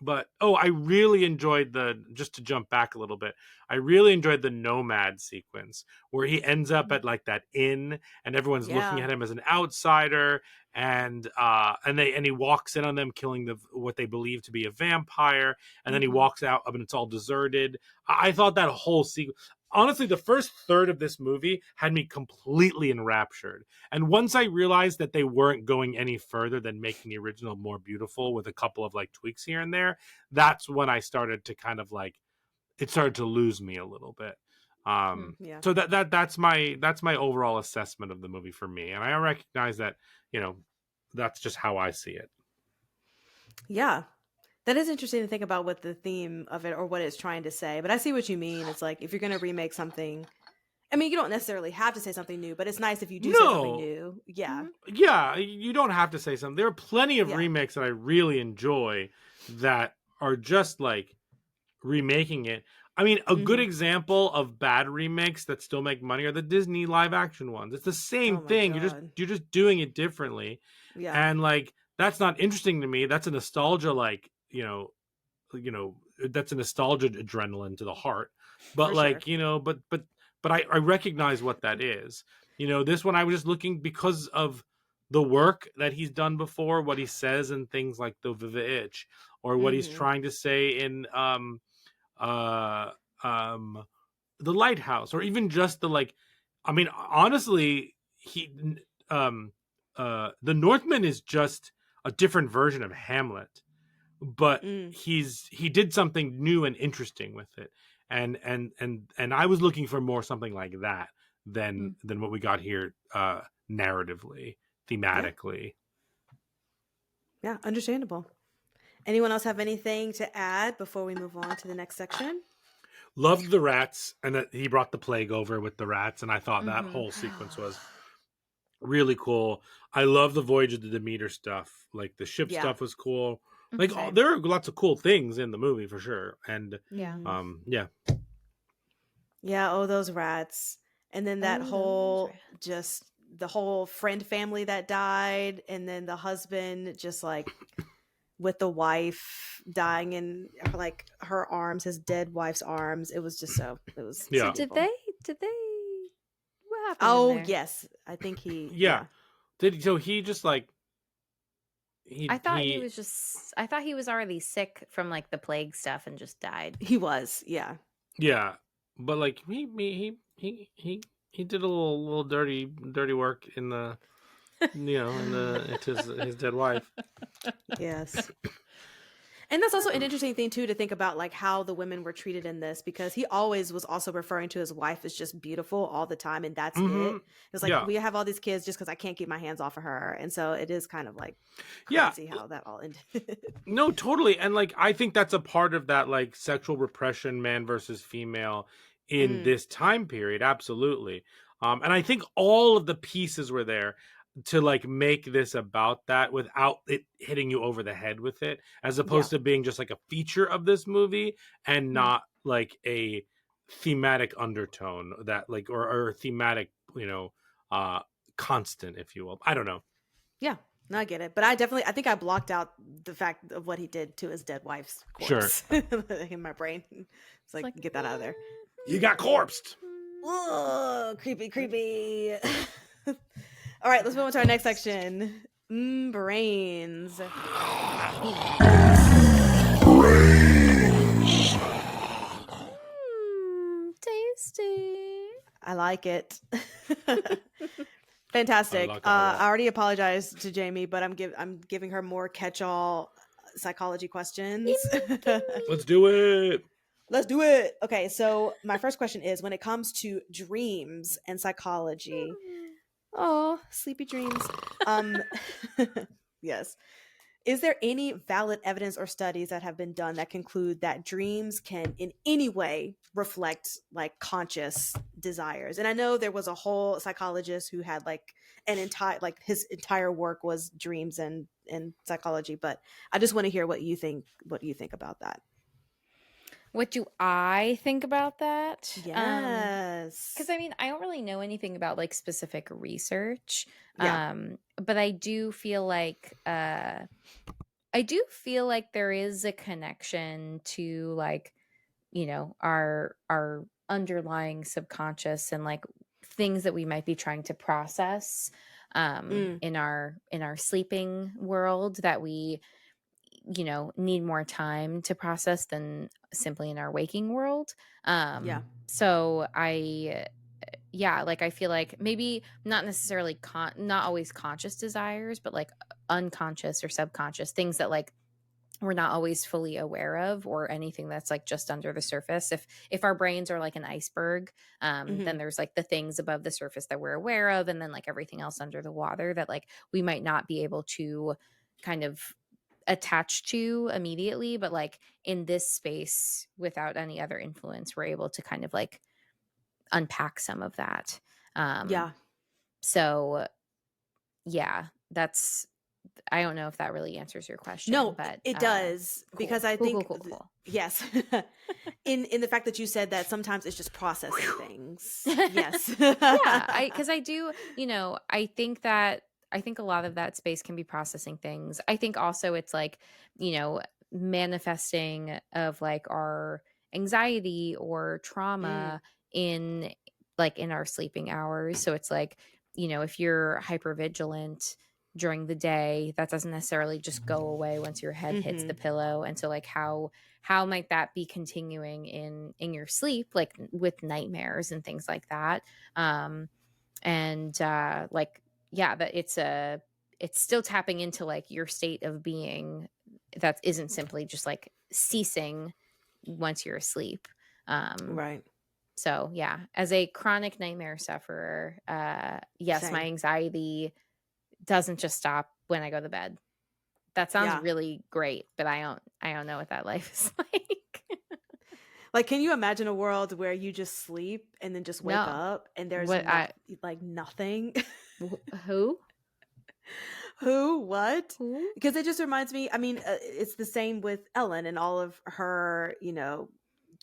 But I really enjoyed just to jump back a little bit, I really enjoyed the nomad sequence where he ends up Mhm. at like that inn and everyone's looking Yeah. at him as an outsider, and he walks in on them killing what they believe to be a vampire, and then he Mhm. walks out and it's all deserted. I thought that whole sequence, honestly, the first third of this movie had me completely enraptured. And once I realized that they weren't going any further than making the original more beautiful with a couple of like tweaks here and there, that's when I started to kind of like, it started to lose me a little bit. Yeah. So that's my overall assessment of the movie for me, and I recognize that, that's just how I see it. Yeah. That is interesting to think about what the theme of it or what it's trying to say. But I see what you mean. It's like if you're going to remake something, I mean, you don't necessarily have to say something new, but it's nice if you do say something No, new. Yeah. yeah, you don't have to say something. There are plenty of Yeah. remakes that I really enjoy that are just like remaking it. I mean, a good Mhm. example of bad remakes that still make money are the Disney live action ones. It's the same Oh my thing. god. You're just doing it differently. Yeah. And like that's not interesting to me. That's a nostalgia, like, you know, that's a nostalgia adrenaline to the heart. But For sure. like, but I recognize what that is. This one I was just looking because of the work that he's done before, what he says and things like the Viva Itch, or what he's Mhm. trying to say in uh um the Lighthouse, or even just the like, I mean, honestly, the Northman is just a different version of Hamlet, but Mm. he did something new and interesting with it. And I was looking for more something like that than what we got here, narratively, Yeah. thematically. Yeah, understandable. Anyone else have anything to add before we move on to the next section? Loved the rats, and that he brought the plague over with the rats, and I thought that Mm-hmm. whole sequence was really cool. I love the Voyage of the Demeter stuff. Like the ship Yeah. stuff was cool. Like Same. there are lots of cool things in the movie for sure. And Yeah. Mhm. yeah. Yeah, oh those rats. And then that Oh, those whole just the whole friend family that died and then the husband just like with the wife dying in like her arms, his dead wife's arms. It was just it was So Yeah. beautiful. did they what happened in Oh, there? yes. I think Yeah. So he just like I thought he he was I thought he was already sick from like the plague stuff and just died. he was. Yeah. yeah, but like he did a little dirty work in the, into his dead wife. Yes. And that's also an interesting thing too to think about, like how the women were treated in this, because he always was also referring to his wife as just beautiful all the time, and that's it. It's like, Yeah. we have all these kids just because I can't keep my hands off of her, and so it is kind of like Yeah. crazy how that all ended. No, totally. And like I think that's a part of that like sexual repression, man versus female in this time period. Absolutely. And I think all of the pieces were there to like make this about that without it hitting you over the head with it, as opposed to being just like a feature of this movie and not like a thematic undertone that like or thematic, constant, if you will. I don't know. Yeah, no, I get it, but I think I blocked out the fact of what he did to his dead wife's Sure. corpse in my brain. It's like, get that out of there. You got corpsed. Whoa, creepy. All right, let's move on to our next section. Brains. Tasty. I like it. Fantastic. I already apologized to Jamie, but I'm giving her more catch-all psychology questions. Let's do it. Let's do it. Okay, so my first question is, when it comes to dreams and psychology, oh, sleepy dreams. Yes. Is there any valid evidence or studies that have been done that conclude that dreams can in any way reflect like conscious desires? And I know there was a whole psychologist who had like his entire work was dreams and psychology, but I just want to hear what you think about that. What do I think about that? Yes. Because I mean, I don't really know anything about like specific research. Yeah. But I do feel like there is a connection to like, our underlying subconscious and like things that we might be trying to process in our sleeping world that we need more time to process than simply in our waking world. So I feel like maybe not necessarily not always conscious desires, but like unconscious or subconscious things that like we're not always fully aware of, or anything that's like just under the surface. If our brains are like an iceberg, then there's like the things above the surface that we're aware of, and then like everything else under the water that like we might not be able to kind of attached to immediately, but like in this space without any other influence, we're able to kind of like unpack some of that. So yeah, that's, I don't know if that really answers your question. No, but it does. cool. Because I Cool, think cool, cool. Yes. in the fact that you said that sometimes it's just processing things. Yes. Because I do, I think a lot of that space can be processing things. I think also it's like, manifesting of like our anxiety or trauma in our sleeping hours. So it's like, if you're hypervigilant during the day, that doesn't necessarily just go away once your head hits the pillow. And so like how might that be continuing in your sleep, like with nightmares and things like that. That it's still tapping into like your state of being that isn't simply just like ceasing once you're asleep. Right. So yeah, as a chronic nightmare sufferer, yes, Same. my anxiety doesn't just stop when I go to bed. That sounds really great, but I don't know what that life is like. Like, can you imagine a world where you just sleep and then just wake up and there's like nothing? Who? Who? What? Because it just reminds me, I mean, it's the same with Ellen and all of her,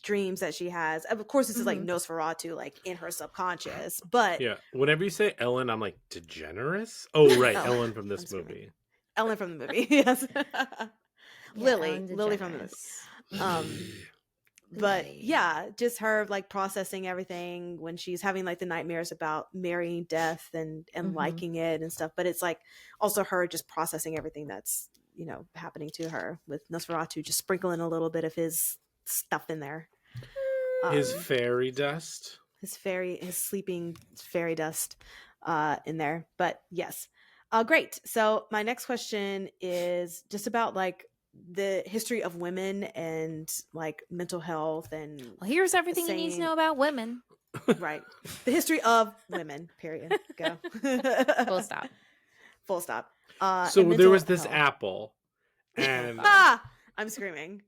dreams that she has. Of course, this is like Nosferatu, like in her subconscious, but yeah, whenever you say Ellen, I'm like, DeGeneres? Oh, right. Ellen from this movie. Ellen from the movie. Yes. Lily from the movie. But yeah, just her like processing everything when she's having like the nightmares about marrying death and liking it and stuff. But it's like also her just processing everything that's, happening to her, with Nosferatu just sprinkling a little bit of his stuff in there. His fairy dust. His sleeping fairy dust in there. But yes. Great. So my next question is just about like the history of women and like mental health and Well, here's everything you need to know about women. right. The history of women, period. Go. Full stop. Full stop. So and there was mental this health. apple, and I'm screaming.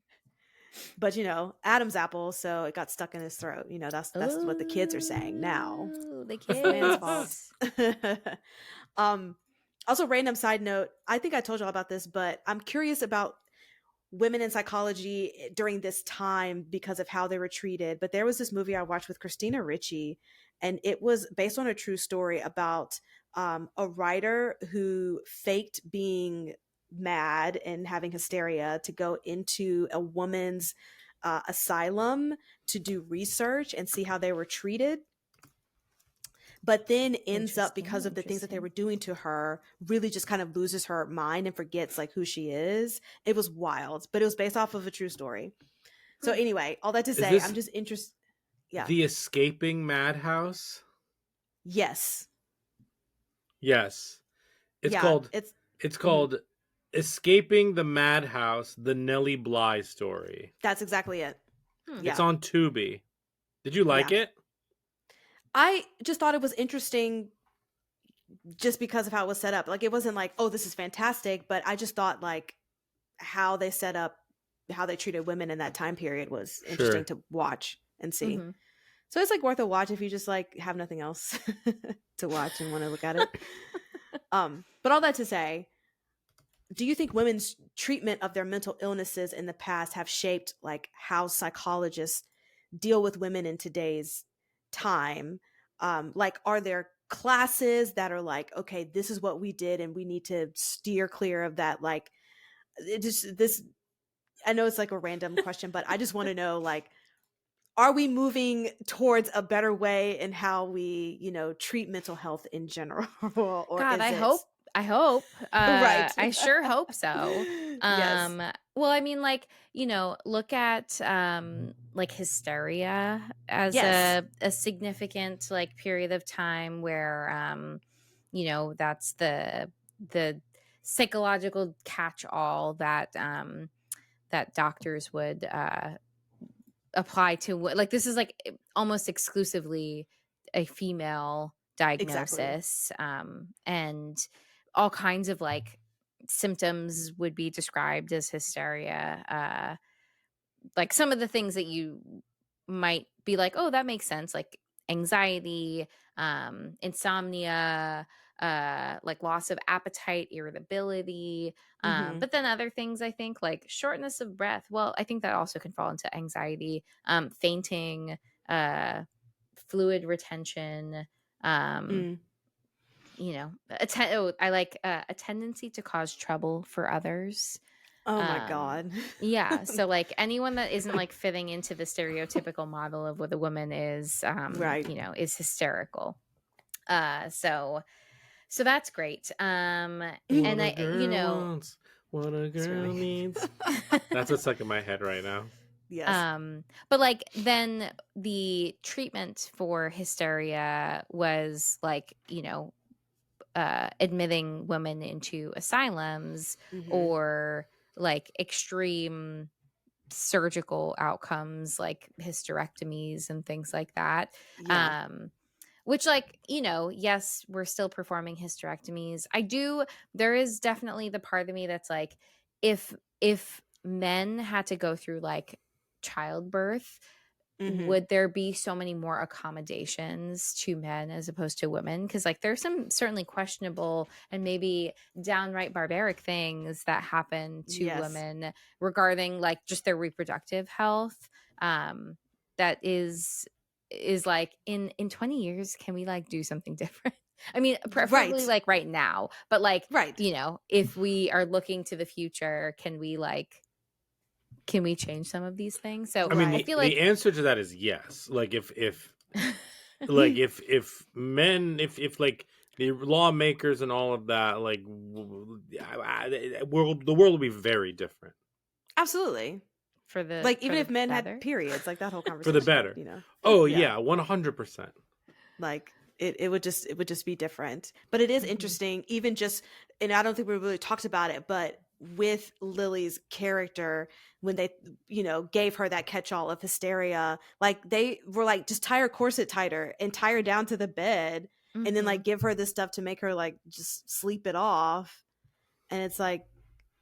But Adam's apple, so it got stuck in his throat. That's what the kids are saying now. Ooh, the It's the man's kids. fault. Also, random side note. I think I told y'all about this, but I'm curious about women in psychology during this time because of how they were treated. But there was this movie I watched with Christina Ricci, and it was based on a true story about a writer who faked being mad and having hysteria to go into a woman's asylum to do research and see how they were treated, but then ends up, because of the things that they were doing to her, really just kind of loses her mind and forgets like who she is. It was wild, but it was based off of a true story. So anyway, all that to say, I'm just interested. Yeah. The Escaping Madhouse. Yes. Yes. It's called Escaping the Madhouse, the Nellie Bly story. That's exactly it. Yeah. It's on Tubi. Did you like it? I just thought it was interesting just because of how it was set up. Like, it wasn't like, oh, this is fantastic, but I just thought like how they set up, how they treated women in that time period was interesting to watch and see. Mm-hmm. So it's like worth a watch if you just like have nothing else to watch and want to look at it. But all that to say, do you think women's treatment of their mental illnesses in the past have shaped like how psychologists deal with women in today's time? Like, are there classes that are like, okay, this is what we did and we need to steer clear of that? Like, I know it's like a random question, but I just want to know, like, are we moving towards a better way in how we, treat mental health in general? Or God, I hope. Right. I sure hope so. Yes. Well, I mean, like, look at like hysteria as a significant like period of time where that's the psychological catch-all that that doctors would apply to, like, this is like almost exclusively a female diagnosis. Exactly. And all kinds of like symptoms would be described as hysteria. Like some of the things that you might be like, oh, that makes sense, like anxiety, insomnia, like loss of appetite, irritability. But then other things, I think, like shortness of breath. Well, I think that also can fall into anxiety, fainting, fluid retention, I like a tendency to cause trouble for others. Oh my God. Yeah. So like anyone that isn't like fitting into the stereotypical model of what a woman is, right. Is hysterical. So that's great. And wants, what a girl needs. That's what's stuck in my head right now. Yes. But like then the treatment for hysteria was like, admitting women into asylums or like extreme surgical outcomes like hysterectomies and things like that. Yeah. Which, like, yes, we're still performing hysterectomies. There is definitely the part of me that's like, if men had to go through like childbirth, would there be so many more accommodations to men as opposed to women? Because like there's some certainly questionable and maybe downright barbaric things that happen to women regarding like just their reproductive health. That is like in 20 years, can we like do something different? I mean, preferably like right now, but like, if we are looking to the future, can we change some of these things? So I mean, I feel like the answer to that is yes. Like if like if men, if like the lawmakers and all of that, like the world will be very different. Absolutely. For the like even if men had periods, like that whole conversation for the better. Oh yeah, 100%. Like it would just be different. But it is interesting, even just, and I don't think we really talked about it, but with Lily's character when they, you know, gave her that catch-all of hysteria. Like they were like, just tie her corset tighter and tie her down to the bed, and then like give her this stuff to make her like just sleep it off. And it's like,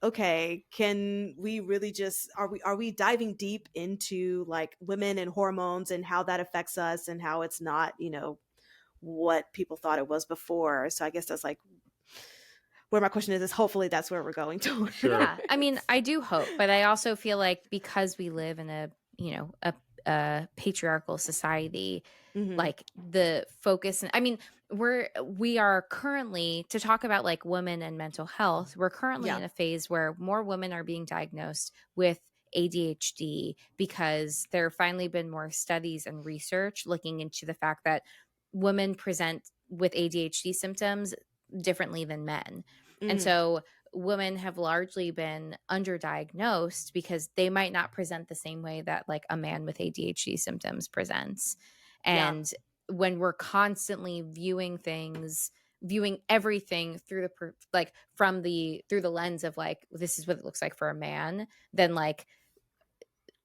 okay, can we really just are we diving deep into like women and hormones and how that affects us and how it's not, you know, what people thought it was before? So I guess that's like where my question is hopefully that's where we're going to. Sure. Yeah, I mean, I do hope, but I also feel like because we live in a, you know, a patriarchal society, Mhm. like the focus, I mean, we are currently, to talk about like women and mental health, we're currently Yeah. in a phase where more women are being diagnosed with ADHD because there have finally been more studies and research looking into the fact that women present with ADHD symptoms differently than men. And Mhm. so women have largely been underdiagnosed because they might not present the same way that like a man with ADHD symptoms presents. Yeah. And when we're constantly viewing everything through through the lens of like, this is what it looks like for a man, then like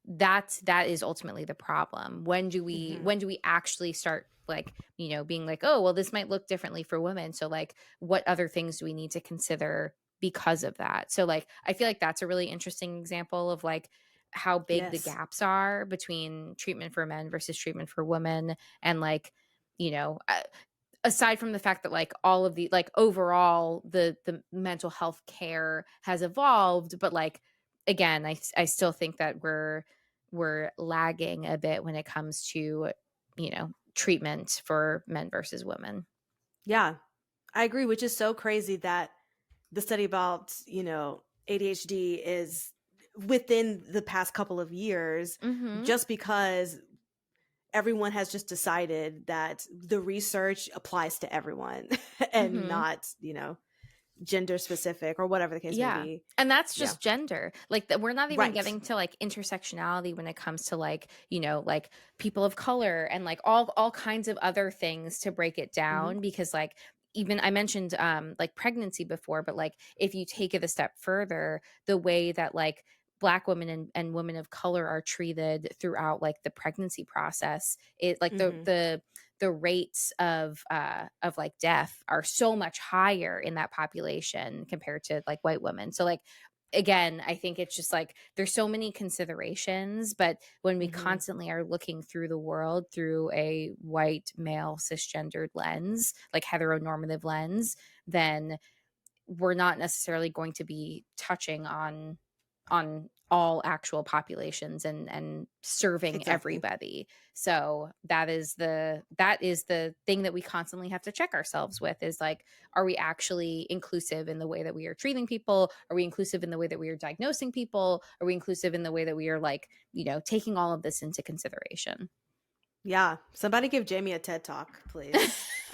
that is ultimately the problem. When do we actually start like, you know, being like, oh well, this might look differently for women, so like what other things do we need to consider because of that? So like I feel like that's a really interesting example of like how big the Yes. gaps are between treatment for men versus treatment for women. And like, you know, aside from the fact that like all of the like overall the mental health care has evolved, but like again, I still think that we're lagging a bit when it comes to, you know, treatment for men versus women. Yeah. I agree, which is so crazy that the study about, you know, ADHD is within the past couple of years, Mm-hmm. just because everyone has just decided that the research applies to everyone and Mm-hmm. not, you know, gender specific or whatever the case may Yeah. be. And that's Yeah. just gender. Like we're not even Right. getting to like intersectionality when it comes to like, you know, like people of color and like all kinds of other things to break it down. Because like even I mentioned like pregnancy before, but like if you take it a step further, the way that like Black women and women of color are treated throughout like the pregnancy process, it like the rates of like death are so much higher in that population compared to like white women. So like again, I think it's just like there's so many considerations, but when we constantly are looking through the world through a white male cisgendered lens, like heteronormative lens, then we're not necessarily going to be touching on all actual populations and serving Exactly. everybody. So that is the thing that we constantly have to check ourselves with, is like, are we actually inclusive in the way that we are treating people? Are we inclusive in the way that we are diagnosing people? Are we inclusive in the way that we are like, you know, taking all of this into consideration? Yeah. Somebody give Jamie a TED talk, please.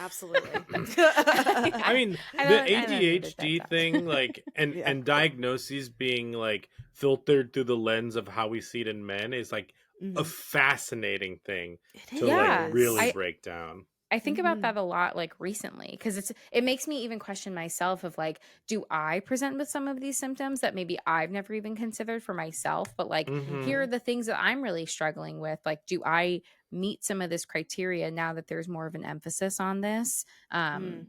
Absolutely. I mean, I the don't need a TED ADHD talk. thing, like, and Yeah. and diagnoses being like filtered through the lens of how we see it in men is like a fascinating thing to Yeah. like really I break down. I think about that a lot like recently, because it makes me even question myself of like, do I present with some of these symptoms that maybe I've never even considered for myself? But like, here are the things that I'm really struggling with. Like, do I meet some of this criteria now that there's more of an emphasis on this?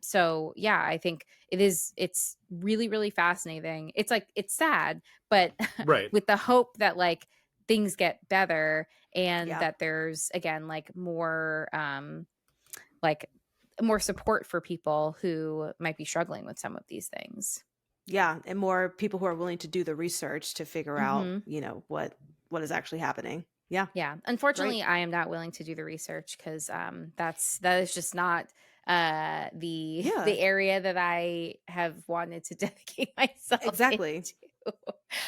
So yeah, I think it's really, really fascinating. It's like, it's sad, but Right. with the hope that like things get better and Yeah. that there's again like more support for people who might be struggling with some of these things. Yeah. And more people who are willing to do the research to figure out, you know, what is actually happening. Yeah. Yeah. Unfortunately, I am not willing to do the research because that is just not the area that I have wanted to dedicate myself Exactly. into.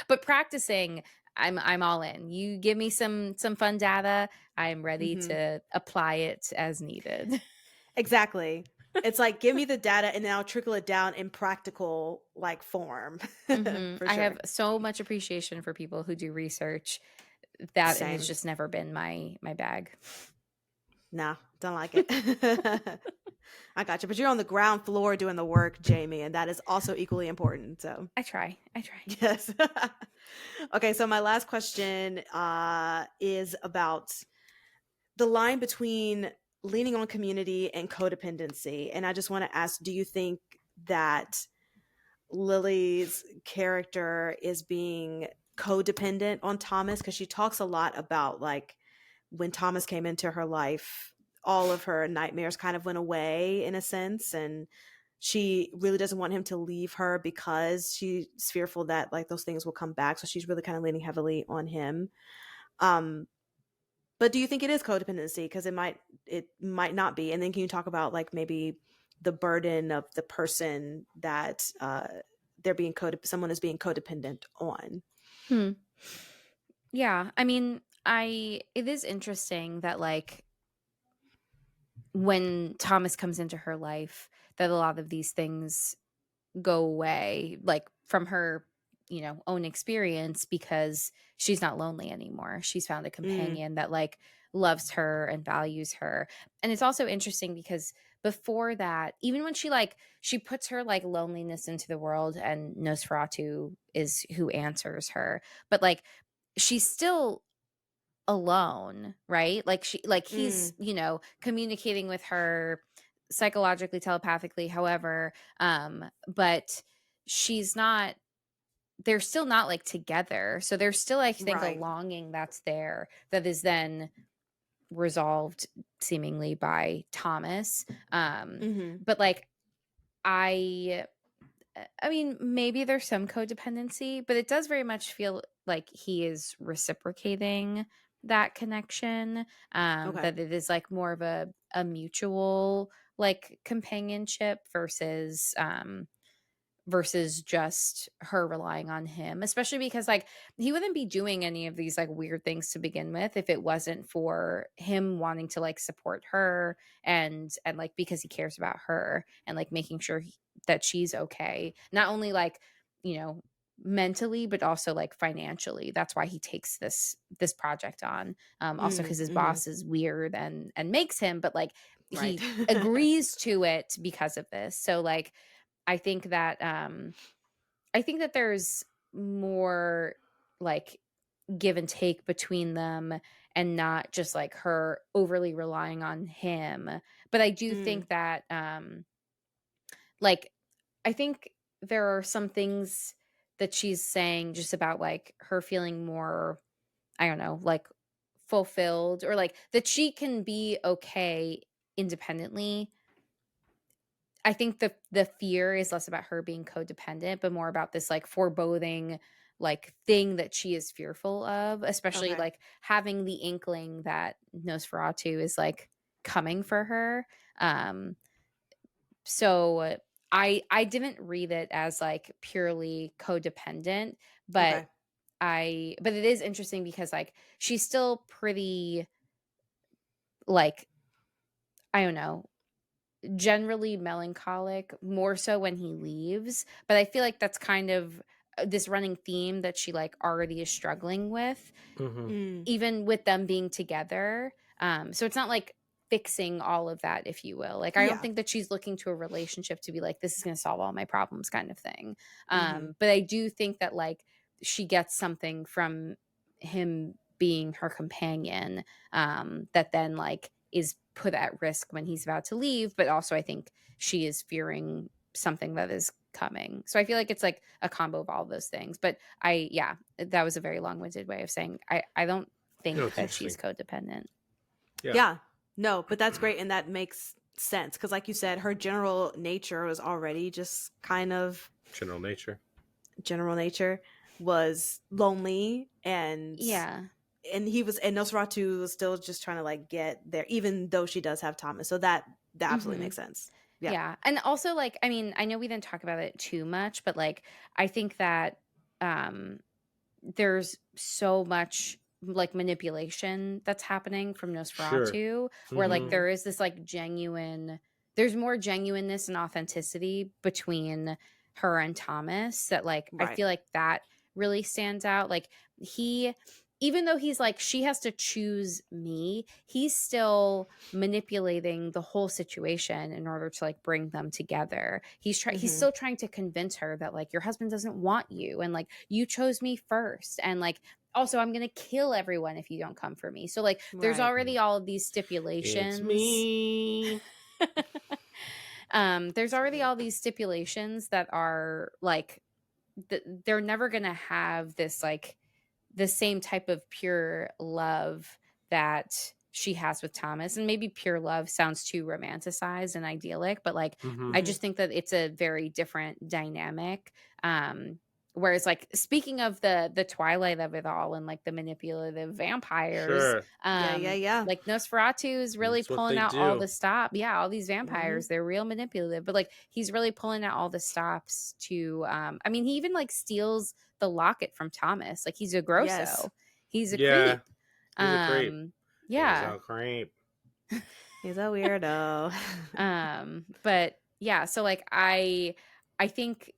But practicing, I'm all in. You give me some fun data, I'm ready to apply it as needed. Exactly. It's like, give me the data and then I'll trickle it down in practical like form. For I sure. have so much appreciation for people who do research. That Same. has just never been my bag. Nah, don't like it. I got you. But you're on the ground floor doing the work, Jamie, and that is also equally important. So I try. yes. Okay, so my last question is about the line between leaning on community and codependency. And I just want to ask, do you think that Lily's character is being codependent on Thomas? Because she talks a lot about like when Thomas came into her life, all of her nightmares kind of went away in a sense, and she really doesn't want him to leave her because she's fearful that like those things will come back. So she's really kind of leaning heavily on him. Um, but do you think it is codependency? Because it might not be. And then can you talk about like maybe the burden of the person that someone is being codependent on? Hmm. Yeah. I mean, it is interesting that like when Thomas comes into her life, that a lot of these things go away, like from her, own experience, because she's not lonely anymore. She's found a Mm, companion that like loves her and values her. And it's also interesting because before that, even when she puts her like loneliness into the world and Nosferatu is who answers her, but like she's still alone, right? Like he's, mm, communicating with her psychologically, telepathically, however, but she's not they're still not like together. So there's still, I think, a right. longing that's there that is then resolved seemingly by Thomas. Mm-hmm. But like I I mean, maybe there's some codependency, but it does very much feel like he is reciprocating that connection. Okay. That it is like more of a mutual like companionship versus just her relying on him, especially because like he wouldn't be doing any of these like weird things to begin with if it wasn't for him wanting to like support her and like because he cares about her and like making sure that she's okay, not only like you know mentally but also like financially. That's why he takes this project on, also because his Mm-hmm. boss is weird and makes him, but like Right. he agrees to it because of this. So like I think that there's more like give and take between them and not just like her overly relying on him. But I do Mm, think that like I think there are some things that she's saying just about like her feeling more, I don't know, like fulfilled, or like that she can be okay independently. I think the fear is less about her being codependent, but more about this like foreboding like thing that she is fearful of, especially okay. like having the inkling that Nosferatu is like coming for her. Um so I didn't read it as like purely codependent, but Okay. but it is interesting because like she's still pretty like, I don't know, generally melancholic, more so when he leaves. But I feel like that's kind of this running theme that she like already is struggling with, Hmm. Mm, even with them being together. So it's not like fixing all of that, if you will. Like I don't yeah. think that she's looking to a relationship to be like, this is going to solve all my problems kind of thing. Mm-hmm. But I do think that like she gets something from him being her companion, that then like is put at risk when he's about to leave. But also I think she is fearing something that is coming. So I feel like it's like a combo of all of those things. But yeah, that was a very long-winded way of saying I don't No, think it's that she's interesting. codependent. Yeah. Yeah. No, but that's great. And that makes sense. Because, like you said, her general nature was already just kind of General nature. general nature was lonely, Yeah. and Nosferatu was still just trying to like get there, even though she does have Thomas. So that absolutely Hmm. makes sense. Yeah. Yeah. And also like, I mean, I know we didn't talk about it too much, but like I think that um there's so much like manipulation that's happening from Sure. Nosferatu, where like Hmm. Mm, there is this like there's more genuineness and authenticity between her and Thomas that like I right. feel like that really stands out. Like he even though he's like, she has to choose me, he's still manipulating the whole situation in order to like bring them together. He's still trying to convince her that like, your husband doesn't want you, and like, you chose me first, and like, also I'm gonna kill everyone if you don't come for me. So like, there's Right. already all of these stipulations. It's me. There's already all these stipulations that are like, they're never gonna have this like the same type of pure love that she has with Thomas. And maybe pure love sounds too romanticized and idyllic, but like, I just think that it's a very different dynamic. Whereas like, speaking of the twilight of it all and like the manipulative vampires, Sure. Yeah. like Nosferatu is really That's what pulling they out all do. the stop. Yeah, all these vampires, they're real manipulative, but like, he's really pulling out all the stops to I mean, he even like steals the locket from Thomas. Like, he's a grosso. Yes. He's a Yeah, creep. he's a creep. Yeah. He's a creep. He's a weirdo. But yeah, so like, I think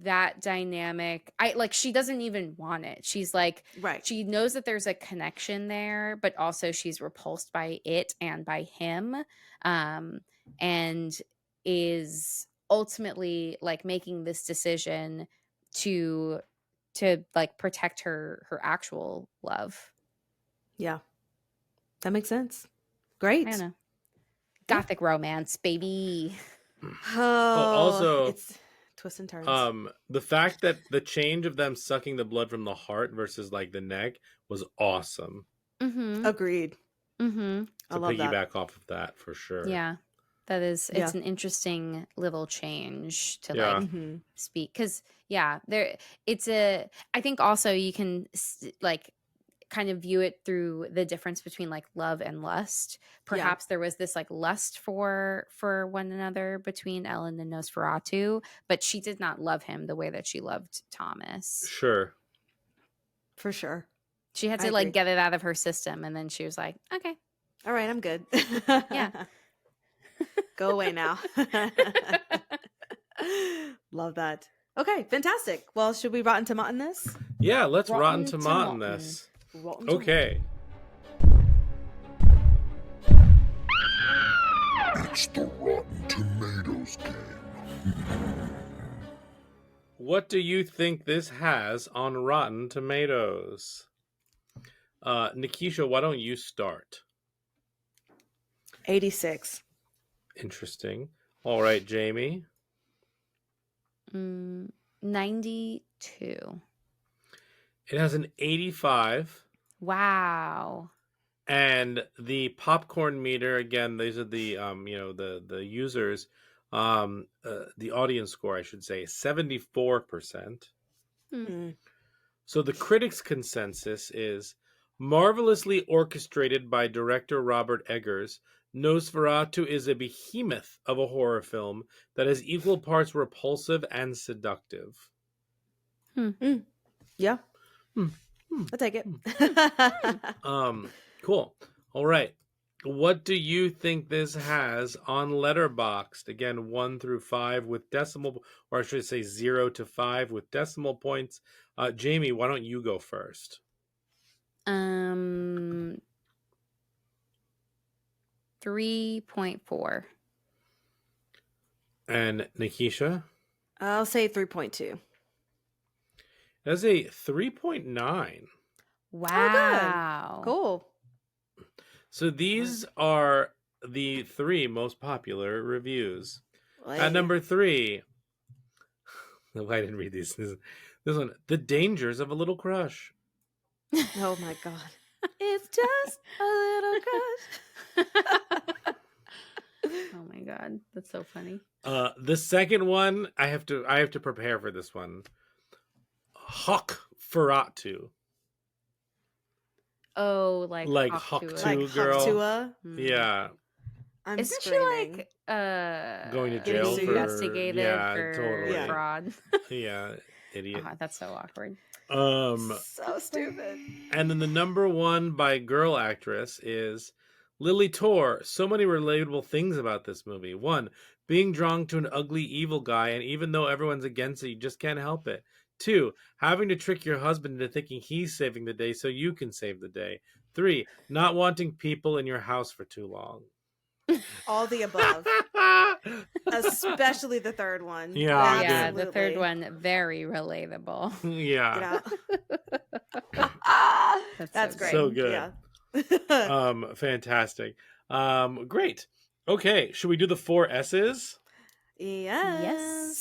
that dynamic, I like, she doesn't even want it. She's like, Right. she knows that there's a connection there, but also she's repulsed by it and by him, and is ultimately like making this decision to like protect her actual love. Yeah. That makes sense. Great. I don't know. Gothic romance, baby. Oh, also, it's twists and turns. the fact that the change of them sucking the blood from the heart versus like the neck was awesome. Agreed. I To love that. piggyback off of that for sure. Yeah, that is, it's Yeah. an interesting little change to Yeah. like speak, because there, it's a, I think also you can like kind of view it through the difference between like love and lust. Perhaps there was this like lust for one another between Ellen and Nosferatu, but she did not love him the way that she loved Thomas. Sure. For sure. She had I to like agree. get it out of her system, and then she was like, okay, All right, I'm good. yeah. Go away now. Love that. Okay, fantastic. Well, should we rotten tomatin this? Yeah, let's rotten Rotten tomatin tomatin. this. Rotten Okay. It's the Rotten Tomatoes game. What do you think this has on Rotten Tomatoes? Nikisha, why don't you start? 86. Interesting. All right, Jamie. 92. It has an 85. Wow. And the popcorn meter, again, these are the the users, the audience score, I should say, 74%. So the critics' consensus is marvelously orchestrated by director Robert Eggers. Nosferatu is a behemoth of a horror film that is equal parts repulsive and seductive. Yeah. I'll take it. Cool. All right. What do you think this has on Letterboxd? Again, 1 through 5 with decimal, or I should say 0 to 5 with decimal points. Jamie, why don't you go first? 3.4. And Nikisha? I'll say 3.2. That's a 3.9. Wow. Cool. So these are the 3 most popular reviews. At number 3, I didn't read these. This one, The Dangers of a Little Crush. Oh my god. It's just a little crush. Oh my god, that's so funny. The second one, I have to prepare for this one. Nosferatu. Oh, like Hawk Like girl. Hoktua. Yeah. I'm Isn't screaming. she like Going to Getting jail sued. for investigated for totally. fraud? Yeah, idiot. That's so awkward. So stupid. And then the number 1 by girl actress is Lily Tor. So many relatable things about this movie. 1, being drawn to an ugly evil guy, and even though everyone's against it, you just can't help it. 2, having to trick your husband into thinking he's saving the day so you can save the day. 3, not wanting people in your house for too long. All the above. Especially the third one. Yeah, Yeah, good. the third one, very relatable. Yeah. That's so great. So good. Yeah. Fantastic. Great. Okay, should we do the 4 S's? Yes.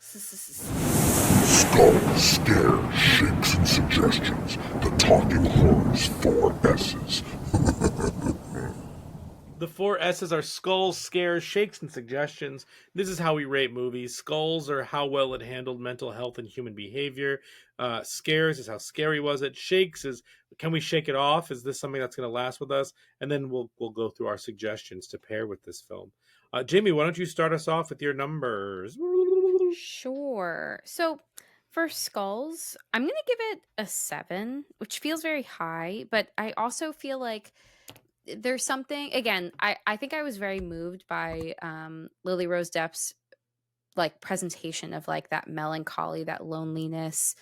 Skull, scare, shakes, and suggestions. The Talking Horrors 4 S's. The 4 S's are skulls, scares, shakes, and suggestions. This is how we rate movies. Skulls are how well it handled mental health and human behavior. Scares is how scary was it. Shakes is, can we shake it off? Is this something that's going to last with us? And then we'll go through our suggestions to pair with this film. Jamie, why don't you start us off with your numbers? Sure. So for skulls, I'm going to give it a 7, which feels very high, but I also feel like there's something, again, I think I was very moved by Lily Rose Depp's like presentation of like that melancholy, that loneliness,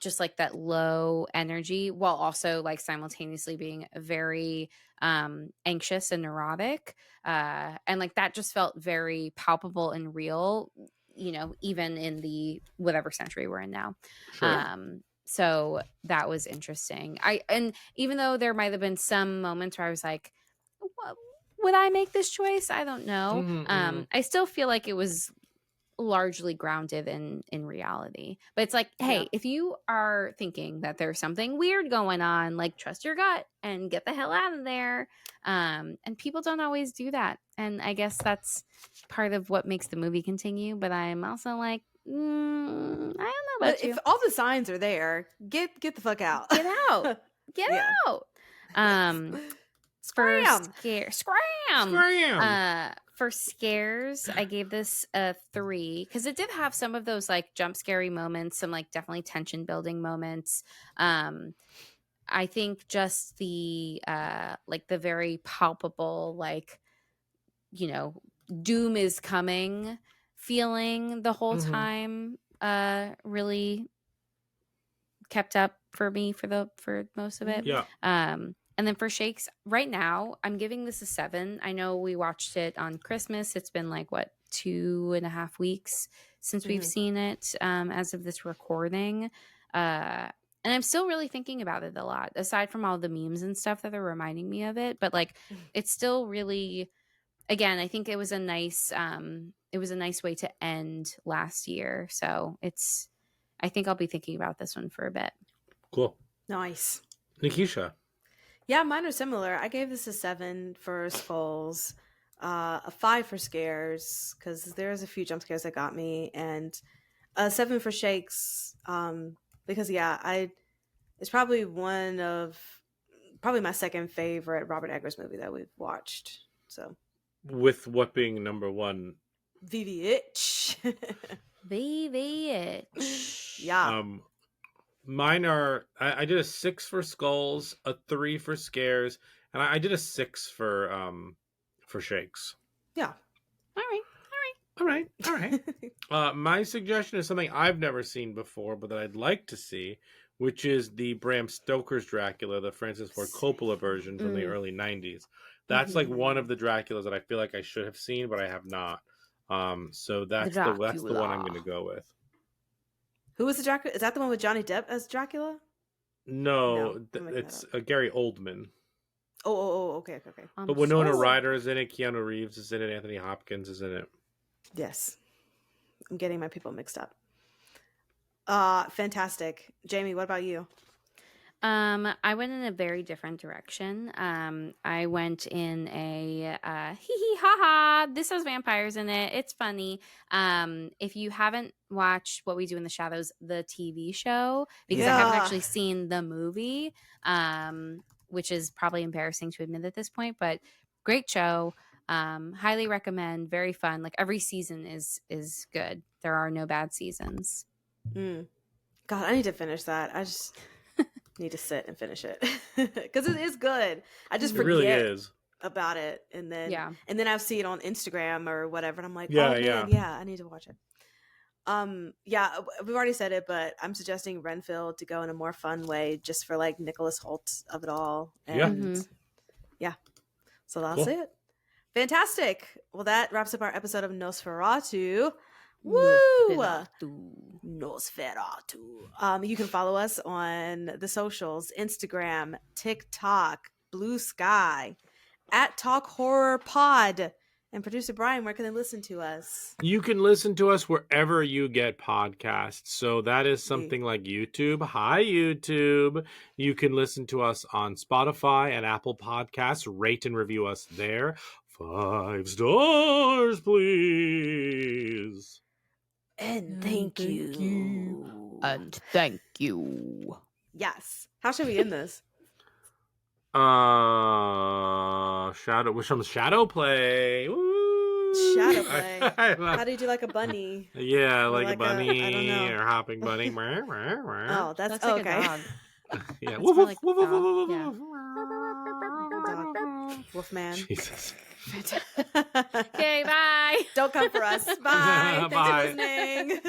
just like that low energy, while also like simultaneously being very anxious and neurotic, and like that just felt very palpable and real, you know, even in the whatever century we're in now. Sure. So that was interesting. And even though there might have been some moments where I was like, would I make this choice? I don't know. I still feel like it was largely grounded in reality. But it's like, hey, if you are thinking that there's something weird going on, like trust your gut and get the hell out of there. And people don't always do that. And I guess that's part of what makes the movie continue. But I'm also like, I don't know about But you. if all the signs are there, get the fuck out. Get out. Get Yeah. out. Scram. For scares, I gave this a 3 because it did have some of those like jump scary moments, some like definitely tension building moments. I think just the like the very palpable, like, you know, doom is coming feeling the whole time really kept up for me for most of it. Yeah. And then for shakes, right now, I'm giving this a 7. I know we watched it on Christmas. It's been like, what, 2.5 weeks since we've seen it as of this recording. And I'm still really thinking about it a lot, aside from all the memes and stuff that are reminding me of it. But like, it's still really, again, I think it was a nice way to end last year. So I think I'll be thinking about this one for a bit. Cool. Nice. Nikisha. Yeah, mine are similar. I gave this a 7 for skulls, a 5 for scares, because there's a few jump scares that got me, and a 7 for shakes, because it's probably probably my second favorite Robert Eggers movie that we've watched. So, with what being number 1? VVH. VVH. Yeah. Mine are, I did a 6 for skulls, a 3 for scares, and I did a 6 for shakes. Yeah. All right. My suggestion is something I've never seen before, but that I'd like to see, which is the Bram Stoker's Dracula, the Francis Ford Coppola version from the early 90s. That's like one of the Draculas that I feel like I should have seen, but I have not. So that's the one I'm going to go with. Who was the Dracula? Is that the one with Johnny Depp as Dracula? No, it's Gary Oldman. Oh, okay. But Winona Ryder is in it, Keanu Reeves is in it, Anthony Hopkins is in it. Yes. I'm getting my people mixed up. Fantastic. Jamie, what about you? I went in a very different direction. I went in a hee hee ha ha. This has vampires in it. It's funny. If you haven't watched What We Do in the Shadows, the TV show, because I haven't actually seen the movie, which is probably embarrassing to admit at this point, but great show. Highly recommend. Very fun. Like every season is good. There are no bad seasons. God, I need to finish that. I just need to sit and finish it because it is good. I just forget really about it, and then I see it on Instagram or whatever, and I'm like, I need to watch it. Yeah, we've already said it, but I'm suggesting Renfield to go in a more fun way, just for like Nicholas Holt of it all. Yeah. And yeah, so that's Cool. it. Fantastic. Well, that wraps up our episode of Nosferatu. Woo! Nosferatu. You can follow us on the socials: Instagram, TikTok, Blue Sky, at Talk Horror Pod. And producer Brian, where can they listen to us? You can listen to us wherever you get podcasts. So that is something like YouTube. Hi, YouTube. You can listen to us on Spotify and Apple Podcasts. Rate and review us there. 5 stars, please. And thank you. And thank you. Yes. How should we end this? Shadow. Which one's Shadow Play? Woo! Shadow play. I love- How do you do like a bunny? Yeah, Or like a like a- bunny I don't know. or hopping bunny. Oh, that's That's like okay. a dog. Yeah. It's Woof, more woof, like woof, a woof, dog, woof, yeah. woof, woof. Wolfman. Jesus. Okay, bye. Don't come for us. Bye. Thanks Bye. for listening.